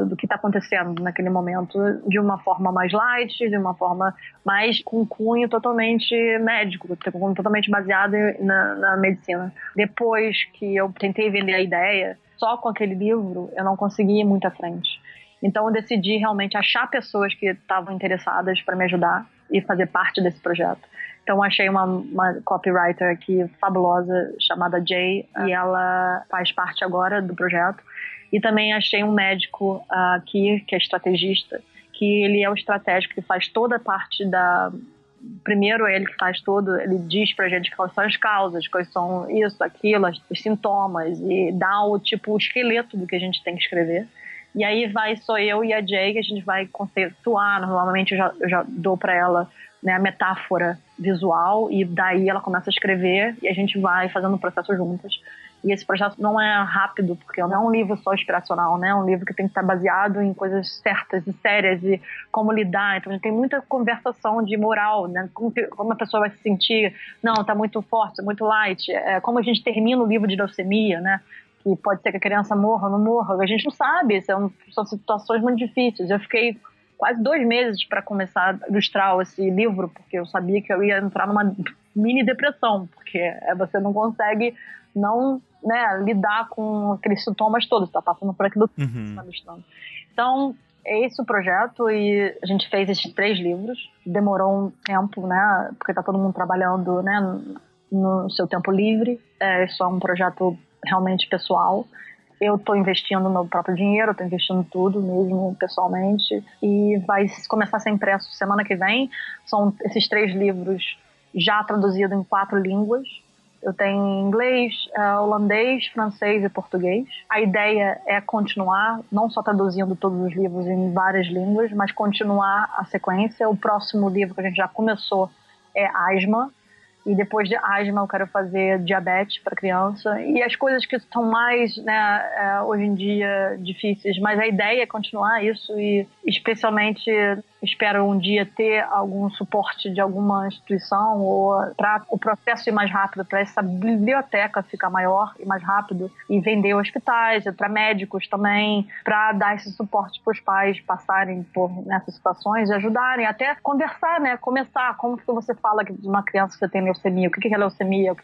Speaker 2: do que está acontecendo naquele momento de uma forma mais light, de uma forma mais com cunho totalmente médico, totalmente baseado na medicina. Depois que eu tentei vender a ideia, só com aquele livro eu não consegui ir muito à frente. Então eu decidi realmente achar pessoas que estavam interessadas para me ajudar e fazer parte desse projeto. Então achei uma copywriter aqui fabulosa chamada Jay, e ela faz parte agora do projeto. E também achei um médico aqui, que é estrategista, que ele é o estratégico que faz toda a parte Primeiro ele que faz tudo, ele diz pra gente quais são as causas, quais são isso, aquilo, os sintomas, e dá o esqueleto do que a gente tem que escrever. E aí sou eu e a Jay que a gente vai conceituar. Normalmente eu já dou para ela, né, a metáfora visual, e daí ela começa a escrever e a gente vai fazendo o processo juntas. E esse projeto não é rápido, porque não é um livro só inspiracional, né? É um livro que tem que estar baseado em coisas certas e sérias e como lidar. Então, a gente tem muita conversação de moral, né? Como a pessoa vai se sentir. Não, tá muito forte, muito light. Como a gente termina o livro de leucemia, né? Que pode ser que a criança morra ou não morra. A gente não sabe, são situações muito difíceis. Eu fiquei quase 2 meses para começar a ilustrar esse livro, porque eu sabia que eu ia entrar numa mini depressão, porque você não consegue não, né, lidar com aqueles sintomas todos, está passando por aquilo que você está ilustrando. Então, é esse o projeto, e a gente fez esses 3 livros. Demorou um tempo, né, porque está todo mundo trabalhando, né, no seu tempo livre. Isso é um projeto realmente pessoal. Eu estou investindo meu próprio dinheiro, estou investindo tudo mesmo pessoalmente, e vai começar a ser impresso semana que vem. São esses 3 livros já traduzidos em 4 línguas. Eu tenho inglês, holandês, francês e português. A ideia é continuar, não só traduzindo todos os livros em várias línguas, mas continuar a sequência. O próximo livro que a gente já começou é Asma. E depois de asma eu quero fazer diabetes para criança. E as coisas que estão mais, né, hoje em dia difíceis. Mas a ideia é continuar isso e especialmente espero um dia ter algum suporte de alguma instituição ou para o processo ir mais rápido, para essa biblioteca ficar maior e mais rápido e vender hospitais, para médicos também, para dar esse suporte para os pais passarem por nessas situações e ajudarem, até conversar, né? Começar, como que você fala de uma criança que você tem leucemia, o que é leucemia,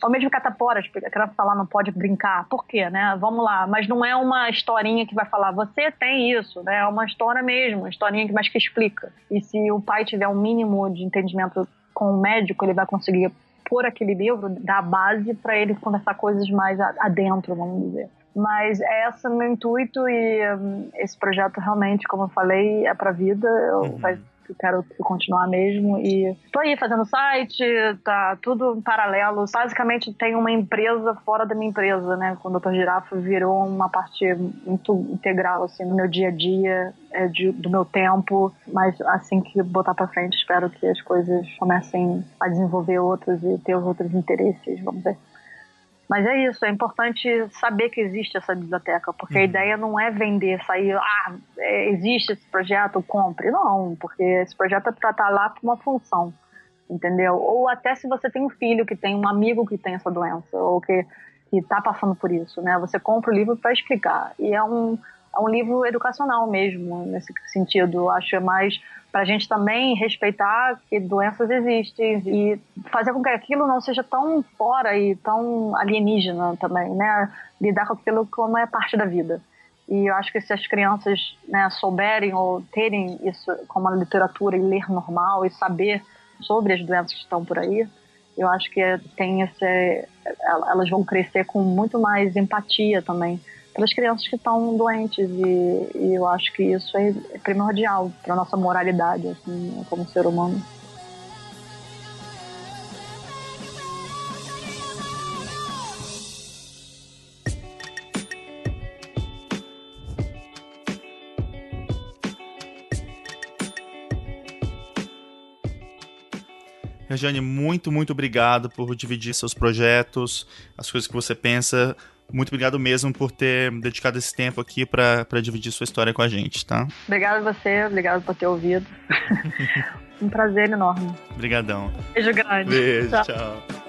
Speaker 2: ou mesmo cataporas, a criança falar não pode brincar, por quê, né? Vamos lá, mas não é uma historinha que vai falar, você tem isso, né? É uma história mesmo, uma historinha mas que explica. E se o pai tiver um mínimo de entendimento com o médico, ele vai conseguir pôr aquele livro, dar a base para ele conversar coisas mais adentro, vamos dizer. Mas esse é o meu intuito e esse projeto realmente, como eu falei, é pra vida. Eu quero continuar mesmo e tô aí fazendo site, tá tudo em paralelo. Basicamente tem uma empresa fora da minha empresa, né? Com o Dr. Girafa virou uma parte muito integral, assim, no meu dia a dia, do meu tempo. Mas assim que botar pra frente, espero que as coisas comecem a desenvolver outros e ter os outros interesses, vamos ver. Mas é isso, é importante saber que existe essa biblioteca, porque a ideia não é vender, sair, existe esse projeto, compre. Não, porque esse projeto é para estar lá por uma função, entendeu? Ou até se você tem um filho que tem um amigo que tem essa doença, ou que está passando por isso, né? Você compra o livro para explicar. E é um livro educacional mesmo, nesse sentido. Acho mais para a gente também respeitar que doenças existem e fazer com que aquilo não seja tão fora e tão alienígena também, né? Lidar com aquilo como é parte da vida. E eu acho que se as crianças, né, souberem ou terem isso como uma literatura e ler normal e saber sobre as doenças que estão por aí, eu acho que elas vão crescer com muito mais empatia também pelas crianças que estão doentes e eu acho que isso é primordial para a nossa moralidade, assim, como ser humano.
Speaker 1: Regiane, muito obrigado por dividir seus projetos, as coisas que você pensa. Muito obrigado mesmo por ter dedicado esse tempo aqui para dividir sua história com a gente, tá?
Speaker 2: Obrigado a você, obrigado por ter ouvido. Um prazer enorme.
Speaker 1: Obrigadão.
Speaker 2: Beijo grande.
Speaker 1: Beijo, tchau.